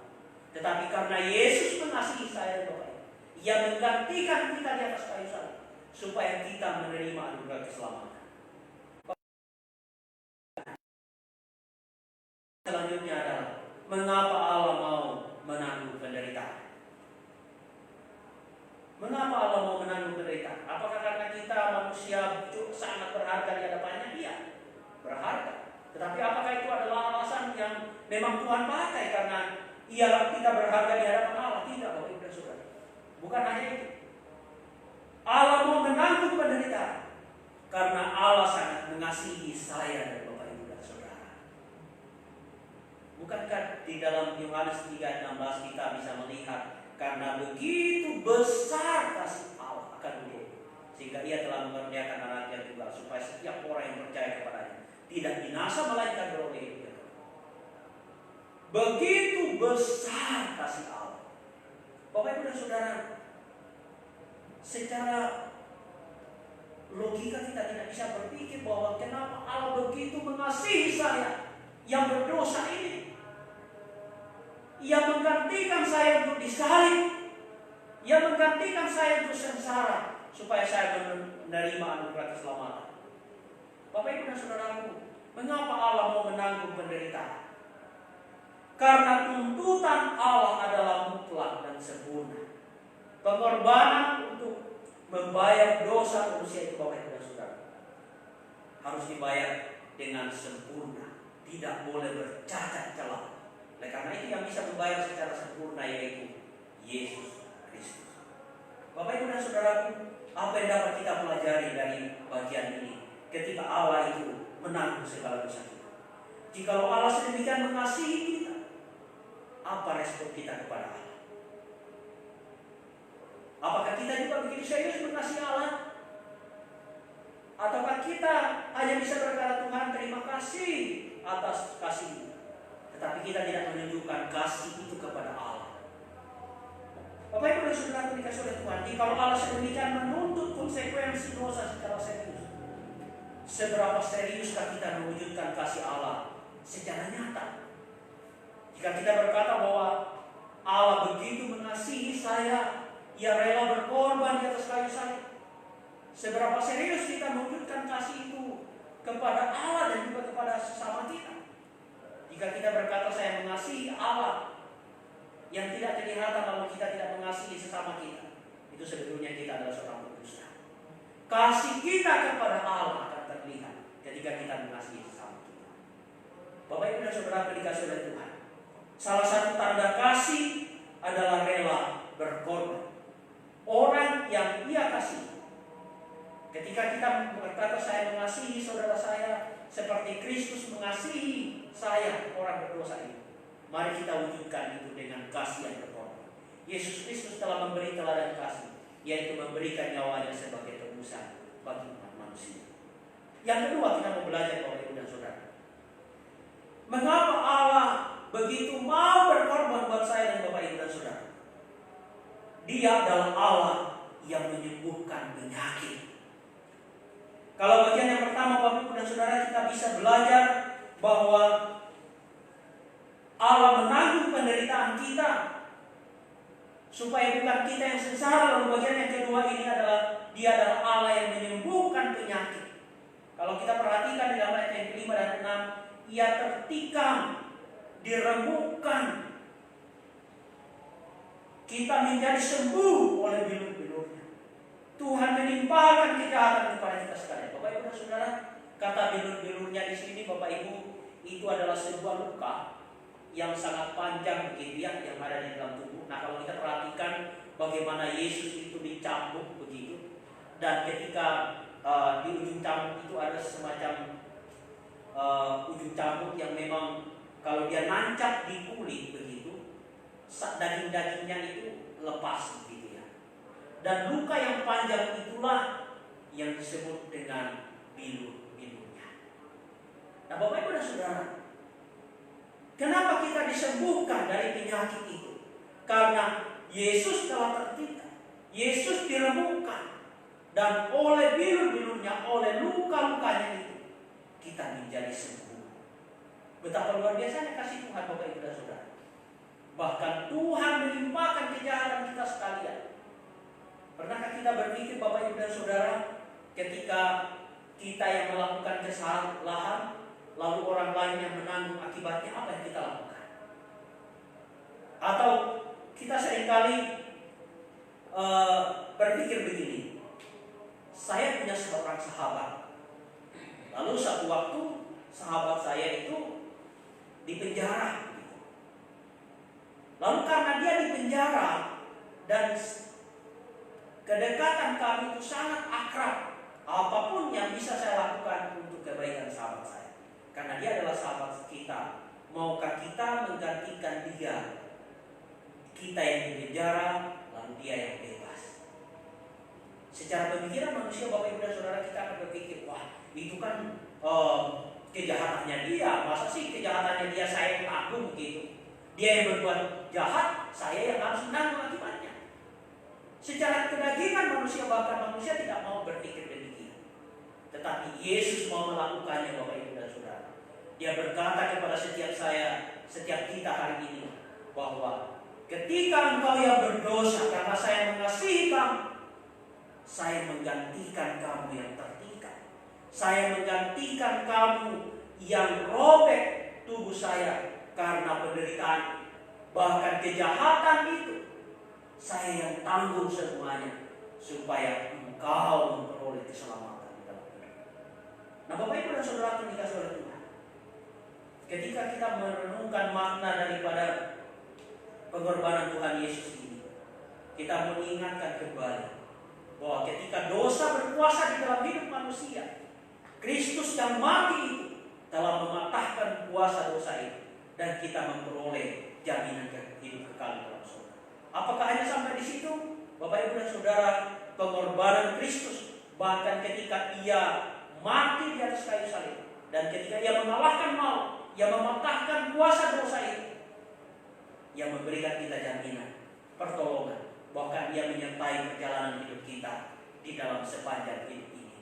Tetapi karena Yesus mengasihi saya dan Bapak Ibu, Ia menggantikan kita di atas kayu salib supaya kita menerima anugerah keselamatan. Selanjutnya adalah mengapa Allah mau menanggung penderitaan? Mengapa Allah mau menanggung penderitaan? Apakah karena kita manusia sangat berharga di hadapannya? Iya, berharga. Tetapi apakah itu adalah alasan yang memang Tuhan pakai karena kita berharga di hadapan Allah? Tidak, Bapak Ibu dan Saudara. Bukan hanya itu. Allah mau menanggung penderitaan karena Allah sangat mengasihi saya dan Bapak Ibu dan Saudara. Bukankah di dalam Yohanes 3:16 kita bisa melihat karena begitu besar kasih Allah akan dunia, sehingga Ia telah mengerjakan anaknya juga supaya setiap orang yang percaya kepadanya tidak binasa melainkan beroleh hidup. Begitu besar kasih Allah. Bapak Ibu dan Saudara, secara logika kita tidak bisa berpikir bahwa kenapa Allah begitu mengasihi saya yang berdosa ini. Ia menggantikan saya untuk disalib. Ia menggantikan saya untuk sengsara supaya saya menerima anugerah keselamatan. Bapak Ibu dan Saudaraku, mengapa Allah mau menanggung penderitaan? Karena tuntutan Allah adalah mutlak dan sempurna. Pengorbanan untuk membayar dosa manusia itu, Bapak Ibu dan Saudara, harus dibayar dengan sempurna, tidak boleh bercacat celah. Oleh karena itu yang bisa membayar secara sempurna yaitu Yesus Kristus. Bapak Ibu dan Saudaraku, apa yang dapat kita pelajari dari bagian ini ketika Allah itu menanggung segala dosa kita? Jikalau Allah sedemikian mengasihi kita, apa respon kita kepada Allah? Apakah kita juga begitu serius mengasihi Allah? Ataukah kita hanya bisa berkata, Tuhan terima kasih atas kasih-Mu, tetapi kita tidak menunjukkan kasih itu kepada Allah? Bapak Ibu dan Saudara yang dikasihi oleh Tuhan, jika Allah sedemikian menuntut konsekuensi dosa secara serius, seberapa seriuskah kita mewujudkan kasih Allah secara nyata? Jika kita berkata bahwa Allah begitu mengasihi saya, Ia rela berkorban di atas kayu salib, seberapa serius kita mewujudkan kasih itu kepada Allah dan juga kepada sesama kita? Jika kita berkata saya mengasihi Allah yang tidak kelihatan lalu kita tidak mengasihi sesama kita, itu sebetulnya kita adalah seorang berdusta. Kasih kita kepada Allah akan terlihat ketika kita mengasihi sesama kita. Bapak Ibu dan Saudara dikasihi oleh Tuhan, salah satu tanda kasih adalah rela berkorban. Orang yang Ia kasih, ketika kita berkata saya mengasihi saudara saya seperti Kristus mengasihi saya orang berdosa ini, mari kita wujudkan itu dengan kasih yang berkorban. Yesus Kristus telah memberi teladan kasih, yaitu memberikan nyawanya sebagai tebusan bagi umat manusia. Yang kedua, kita mau belajar Bapak Ibu dan Saudara, mengapa Allah begitu mau berkorban buat saya dan Bapak Ibu dan Saudara? Dia adalah Allah yang menyembuhkan penyakit. Kalau bagian yang pertama Bapak Ibu dan Saudara, kita bisa belajar bahwa Allah menanggung penderitaan kita supaya bukan kita yang sengsara. Lalu bagian yang kedua ini adalah Dia adalah Allah yang menyembuhkan penyakit. Kalau kita perhatikan di dalam ayat yang kelima dan 6, Ia tertikam, diremukkan, kita menjadi sembuh oleh bilur-bilurnya. Tuhan menimpakan kejahatan kepada kita sekalian. Bapak Ibu dan Saudara, kata bilur-bilurnya di sini Bapak Ibu, itu adalah sebuah luka yang sangat panjang begitu ya, yang ada di dalam tubuh. Nah, kalau kita perhatikan bagaimana Yesus itu dicambuk begitu, dan ketika di ujung cambuk itu ada semacam ujung cambuk yang memang kalau dia nancap di kulit begitu, daging-dagingnya itu lepas begitu ya. Dan luka yang panjang itulah yang disebut dengan bilur-bilurnya. Nah, Bapak Ibu dan Saudara, kenapa kita disembuhkan dari penyakit itu? Karena Yesus telah tertikam, Yesus diremukkan, dan oleh bilur-bilurnya, oleh luka-lukanya itu, kita menjadi sembuh. Betapa luar biasanya kasih Tuhan Bapak Ibu dan Saudara. Bahkan Tuhan melimpahkan kejahatan kita sekalian. Pernahkah kita berpikir Bapak Ibu dan Saudara, ketika kita yang melakukan kesalahan, lalu orang lain yang menanggung akibatnya, apa yang kita lakukan? Atau kita seringkali berpikir begini, saya punya seorang sahabat, lalu satu waktu sahabat saya itu dipenjara. Lalu karena dia dipenjara dan kedekatan kami itu sangat akrab, apapun yang bisa saya lakukan untuk kebaikan sahabat saya, karena dia adalah sahabat kita. Maukah kita menggantikan dia? Kita yang dipenjara, lalu dia yang bebas. Secara pemikiran manusia Bapak Ibu dan Saudara, kita akan berpikir, wah itu kan kejahatannya dia. Masa sih kejahatannya dia saya yang tanggung begitu? Dia yang berbuat jahat, saya yang harus menanggung akibatnya. Secara kedagingan manusia, bahkan manusia tidak mau berpikir demikian. Tetapi Yesus mau melakukannya Bapak Ibu dan Saudara. Dia berkata kepada setiap kita hari ini, bahwa ketika engkau yang berdosa, karena saya mengasihi kamu, saya menggantikan kamu yang tertikam. Saya menggantikan kamu yang robek tubuh saya karena penderitaan, bahkan kejahatan itu, saya yang tanggung semuanya supaya engkau memperoleh keselamatan di dalam hidup. Nah, Bapak Ibu dan Saudara yang dikasihi oleh Tuhan, ketika kita merenungkan makna daripada pengorbanan Tuhan Yesus ini, kita mengingatkan kembali bahwa ketika dosa berkuasa di dalam hidup manusia, Kristus yang mati itu telah mematahkan kuasa dosa itu, dan kita memperoleh jaminan hidup kekal dalam surga. Apakah hanya sampai di situ? Bapak Ibu dan Saudara, pengorbanan Kristus, bahkan ketika Ia mati di atas kayu salib, dan ketika Ia mengalahkan maut, Ia mematahkan kuasa dosa itu, Ia memberikan kita jaminan pertolongan, bahkan Ia menyertai perjalanan hidup kita di dalam sepanjang hidup ini.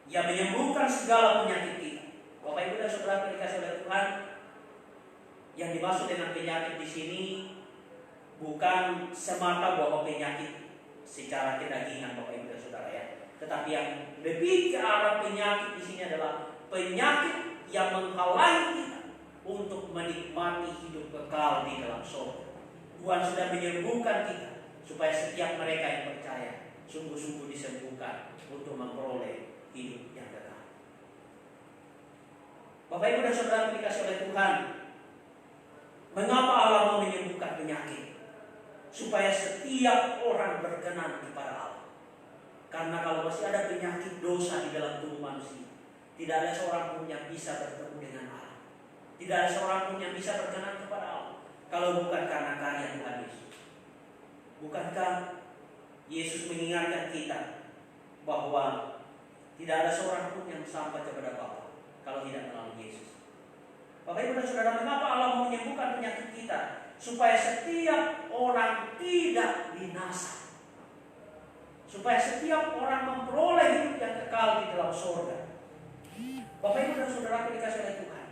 Ia menyembuhkan segala penyakit kita. Bapak Ibu dan Saudara dikasih oleh Tuhan, yang dimaksud dengan penyakit di sini bukan semata bahwa penyakit secara kedagingan Bapak Ibu dan Saudara ya. Tetapi yang lebih ke arah penyakit di sini adalah penyakit yang menghalangi kita untuk menikmati hidup kekal di dalam surga. Tuhan sudah menyembuhkan kita supaya setiap mereka yang percaya sungguh-sungguh disembuhkan untuk memperoleh hidup yang kekal. Bapak Ibu dan Saudara dikasih oleh Tuhan, mengapa Allah mau menyembuhkan penyakit? Supaya setiap orang berkenan kepada Allah. Karena kalau masih ada penyakit dosa di dalam tubuh manusia, tidak ada seorang pun yang bisa bertemu dengan Allah. Tidak ada seorang pun yang bisa berkenan kepada Allah kalau bukan karena karya Tuhan Yesus. Bukankah Yesus mengingatkan kita bahwa tidak ada seorang pun yang sampai kepada Bapa kalau tidak melalui Yesus. Bapak Ibu dan Saudara, mengapa Allah mau menyembuhkan penyakit kita? Supaya setiap orang tidak binasa. Supaya setiap orang memperoleh hidup yang kekal di dalam surga. Bapak Ibu dan Saudara dikasih oleh Tuhan,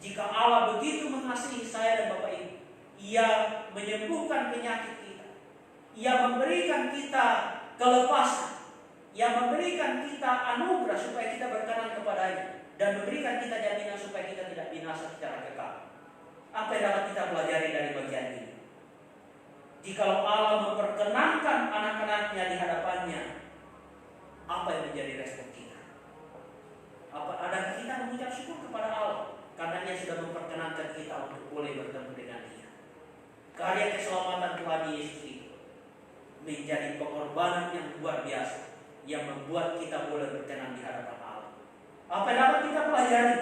jika Allah begitu mengasihi saya dan Bapak Ibu, Ia menyembuhkan penyakit kita. Ia memberikan kita kelepasan. Ia memberikan kita anugerah supaya kita berkenan kepada-Nya. Dan memberikan kita jaminan supaya kita tidak binasa secara kekal. Apa yang dapat kita pelajari dari bagian ini? Jikalau Allah memperkenankan anak-anaknya di hadapannya, apa yang menjadi respon kita? Adakah kita mengucap syukur kepada Allah karena Dia sudah memperkenankan kita untuk boleh bertemu dengan Dia? Karya keselamatan Tuhan Yesus itu menjadi pengorbanan yang luar biasa yang membuat kita boleh berkenan di hadapan Allah. Apa yang dapat kita pelajari?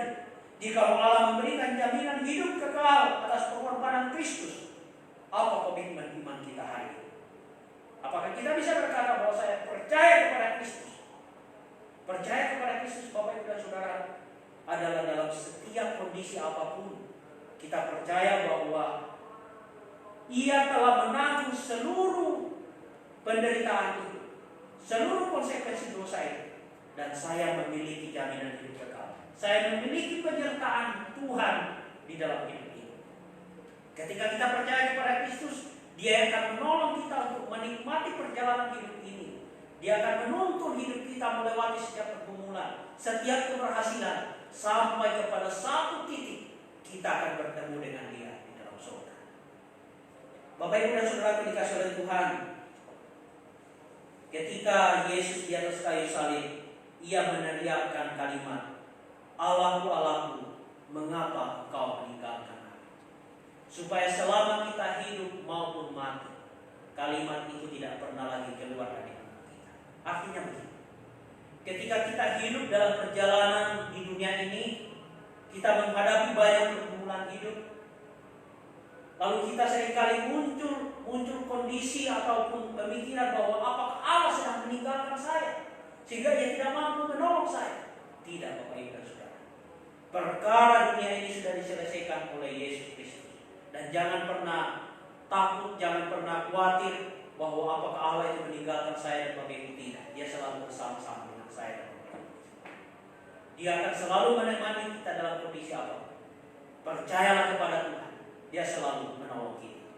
Jika Allah memberikan jaminan hidup kekal atas pengorbanan Kristus, apa komitmen iman kita hari ini? Apakah kita bisa berkata bahwa saya percaya kepada Kristus? Percaya kepada Kristus, Bapak Ibu dan Saudara, adalah dalam setiap kondisi apapun kita percaya bahwa Ia telah menanggung seluruh penderitaan itu, seluruh konsekuensi dosa itu, dan saya memiliki jaminan hidup kekal. Saya memiliki penyertaan Tuhan di dalam hidup ini. Ketika kita percaya kepada Kristus, Dia akan menolong kita untuk menikmati perjalanan hidup ini. Dia akan menuntun hidup kita melewati setiap pergumulan, setiap keberhasilan, sampai kepada satu titik kita akan bertemu dengan Dia di dalam surga. Bapak Ibu dan Saudara dikasih oleh Tuhan, ketika Yesus di atas kayu salib, Ia meneriakkan kalimat, Allahku, Allahku, mengapa Engkau meninggalkan aku? Supaya selama kita hidup maupun mati, kalimat itu tidak pernah lagi keluar dari mulut kita. Artinya begini, ketika kita hidup dalam perjalanan di dunia ini, kita menghadapi banyak pergumulan hidup, lalu kita seringkali muncul kondisi ataupun pemikiran bahwa apakah Allah sedang meninggalkan saya, sehingga Dia tidak mampu menolong saya. Tidak, Bapak Ibu dan Saudara. Perkara dunia ini sudah diselesaikan oleh Yesus Kristus. Dan jangan pernah takut, jangan pernah khawatir bahwa apakah Allah itu meninggalkan saya dan Bapak Ibu. Tidak. Dia selalu bersama-sama dengan saya dan Bapak Ibu. Dia akan selalu menemani kita dalam kondisi apa. Percayalah kepada Tuhan. Dia selalu menolong kita.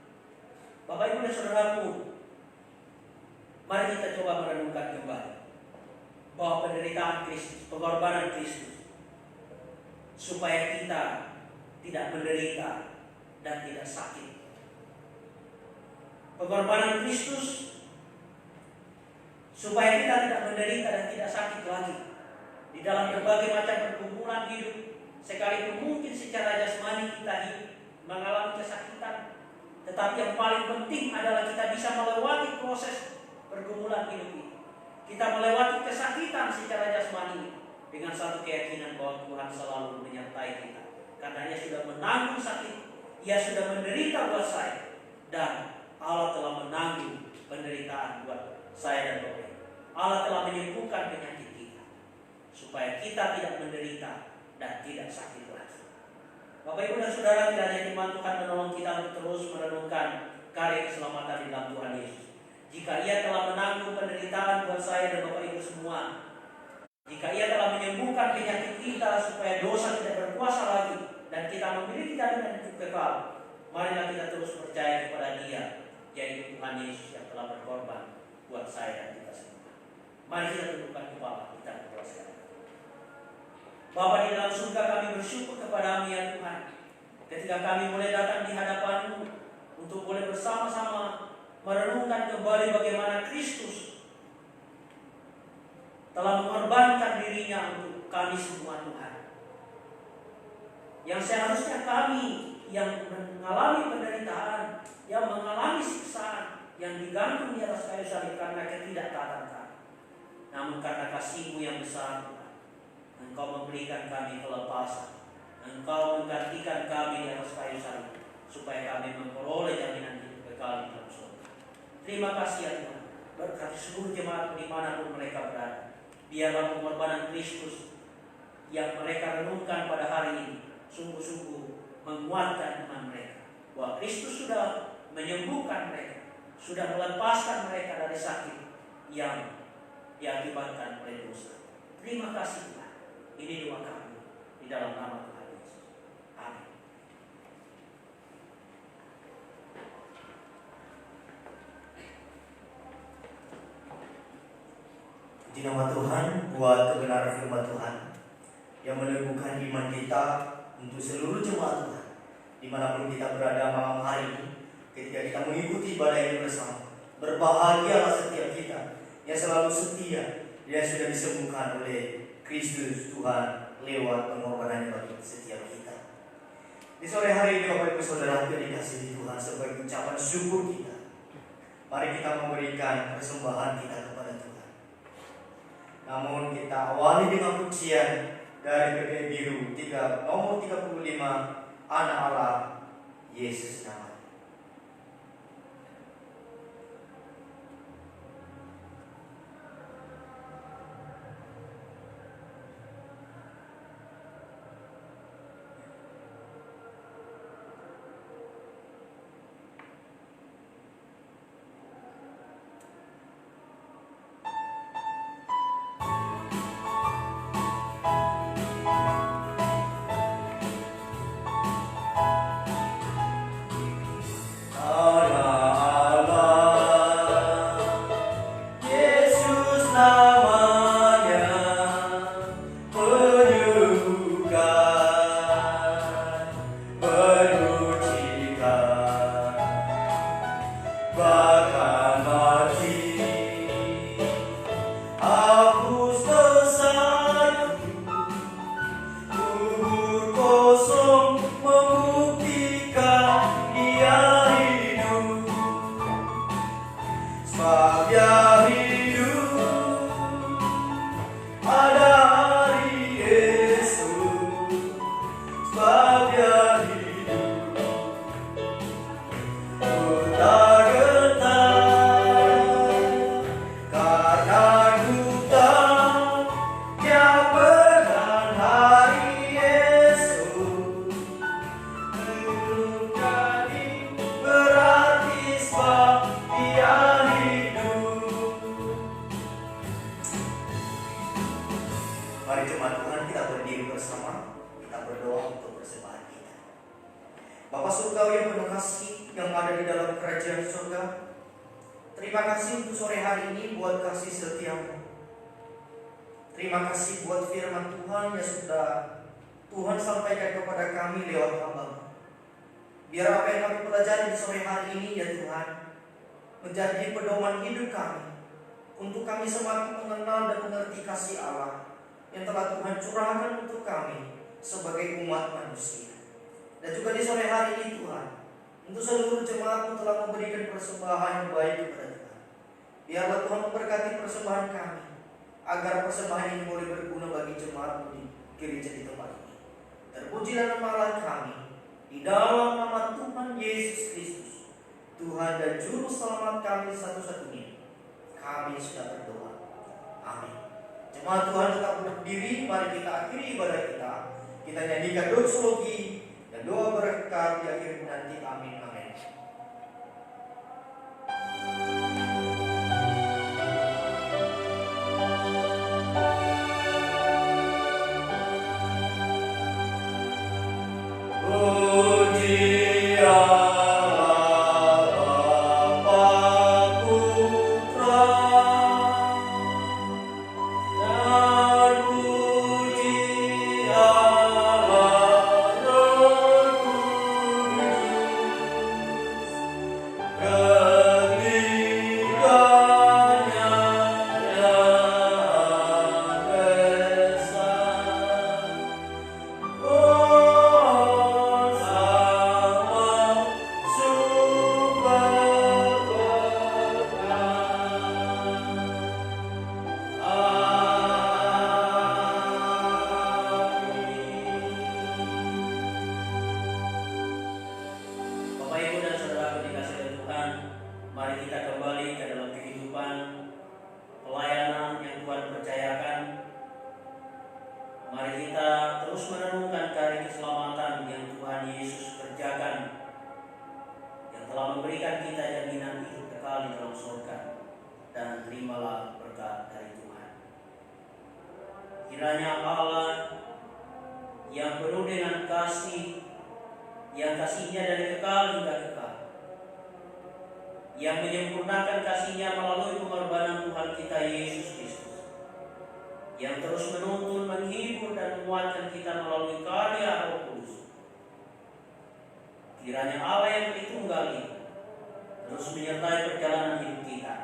Bapak Ibu dan Saudaraku, mari kita coba merenungkan kembali bahwa penderitaan Kristus, pengorbanan Kristus, supaya kita tidak menderita dan tidak sakit. Pengorbanan Kristus supaya kita tidak menderita dan tidak sakit lagi di dalam berbagai macam pergumulan hidup. Sekalipun mungkin secara jasmani kita hidup mengalami kesakitan, tetapi yang paling penting adalah kita bisa melewati proses pergumulan hidup ini. Kita melewati kesakitan secara jasmani dengan satu keyakinan bahwa Tuhan selalu menyertai kita. Karena Dia sudah menanggung sakit, Ia sudah menderita buat saya, dan Allah telah menanggung penderitaan buat saya dan Bapak. Allah telah menyembuhkan penyakit kita, supaya kita tidak menderita dan tidak sakit lagi. Bapak Ibu dan Saudara, tidak hanya firman Tuhan menolong kita untuk terus merenungkan karya keselamatan di dalam Tuhan Yesus. Jika Ia telah menanggung penderitaan buat saya dan Bapak Ibu semua, Jika ia telah menyembuhkan penyakit kita supaya dosa tidak berkuasa lagi dan kita memiliki jaminan hidup kekal, marilah kita terus percaya kepada Dia, yaitu Tuhan Yesus yang telah berkorban buat saya dan kita semua. Mari kita tundukkan kepala kita berdoa sekarang. Bapa di dalam surga, kami bersyukur kepada-Mu ya Tuhan, ketika kami boleh datang di hadapan-Mu untuk boleh bersama-sama merenungkan kembali bagaimana Kristus telah mengorbankan dirinya untuk kami semua Tuhan. Yang seharusnya kami yang mengalami penderitaan, yang mengalami siksaan, yang digantung di atas kayu salib karena ketidaktaatan kami. Namun karena kasih-Mu yang besar Tuhan, Engkau memberikan kami kelepasan. Engkau menggantikan kami di atas kayu salib supaya kami memperoleh jaminan hidup kekal di dalam surga. Terima kasih ya Tuhan. Berkati seluruh jemaat dimanapun mereka berada. Biarlah pengorbanan Kristus yang mereka renungkan pada hari ini sungguh-sungguh menguatkan iman mereka, bahwa Kristus sudah menyembuhkan mereka, sudah melepaskan mereka dari sakit yang diakibatkan oleh dosa. Terima kasih Tuhan. Ini doa kami di dalam nama Tuhan Yesus. Amin. Puji nama Tuhan buat kebenaran firman Tuhan yang meneguhkan iman kita untuk seluruh jemaat Tuhan dimanapun kita berada malam hari ini. Ketika kita mengikuti ibadah ini bersama, berbahagialah setiap kita yang selalu setia, yang sudah disembuhkan oleh Kristus Tuhan lewat pengorbanannya bagi setiap kita. Di sore hari ini Bapak Ibu Saudara yang dikasihi Tuhan, sebagai ucapan syukur kita, mari kita memberikan persembahan kita kepada Tuhan. Namun kita awali dengan pujian dari PPI Biru nomor 35, Anak Allah Yesus namanya. Mari jemaat Tuhan kita berdiri bersama, kita berdoa untuk persembahan kita. Bapa Surgawi yang penuh kasih yang ada di dalam kerajaan surga, terima kasih untuk sore hari ini buat kasih setia-Mu. Terima kasih buat firman Tuhan yang sudah Tuhan sampaikan kepada kami lewat hamba-Mu. Biar apa yang kami pelajari di sore hari ini ya Tuhan menjadi pedoman hidup kami, untuk kami semakin mengenal dan mengerti kasih Allah yang telah Tuhan curahkan untuk kami sebagai umat manusia. Dan juga di sore hari ini Tuhan, untuk seluruh jemaat-Mu telah memberikan persembahan yang baik kepada Tuhan. Biarlah Tuhan memberkati persembahan kami, agar persembahan ini boleh berguna bagi jemaat-Mu di gereja di tempat ini. Terpujilah nama Allah kami, di dalam nama Tuhan Yesus Kristus, Tuhan dan Juru Selamat kami satu-satunya. Kami sudah berdoa. Amin. Jemaat Tuhan tetap berdiri, mari kita akhiri ibadah kita. Kita nyanyikan doksologi dan doa berkat di akhir nanti. Amin. Amin. telah memberikan kita jaminan hidup kekal di dalam surga, dan terimalah berkat dari Tuhan. Kiranya Allah yang penuh dengan kasih, yang kasihnya dari kekal hingga kekal, yang menyempurnakan kasihnya melalui pengorbanan Tuhan kita Yesus Kristus, yang terus menuntun, menghibur, dan menguatkan kita melalui karya Roh Kudus. Kiranya Allah yang Tritunggal itu terus menyertai perjalanan hidup kita,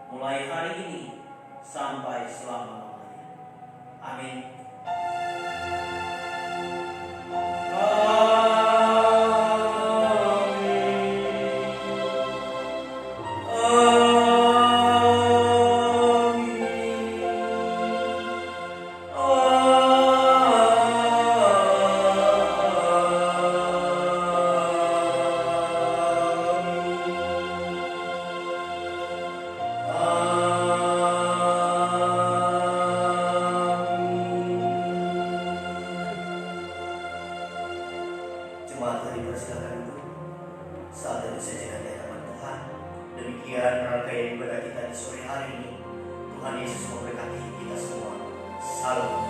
mulai hari ini sampai selama-lamanya. Amin. Jemaat tadi persilakan duduk. Saat itu saja di hadapan Tuhan. Demikian rangkaian ibadah kita di sore hari ini. Tuhan Yesus memberkati kita semua. Salam.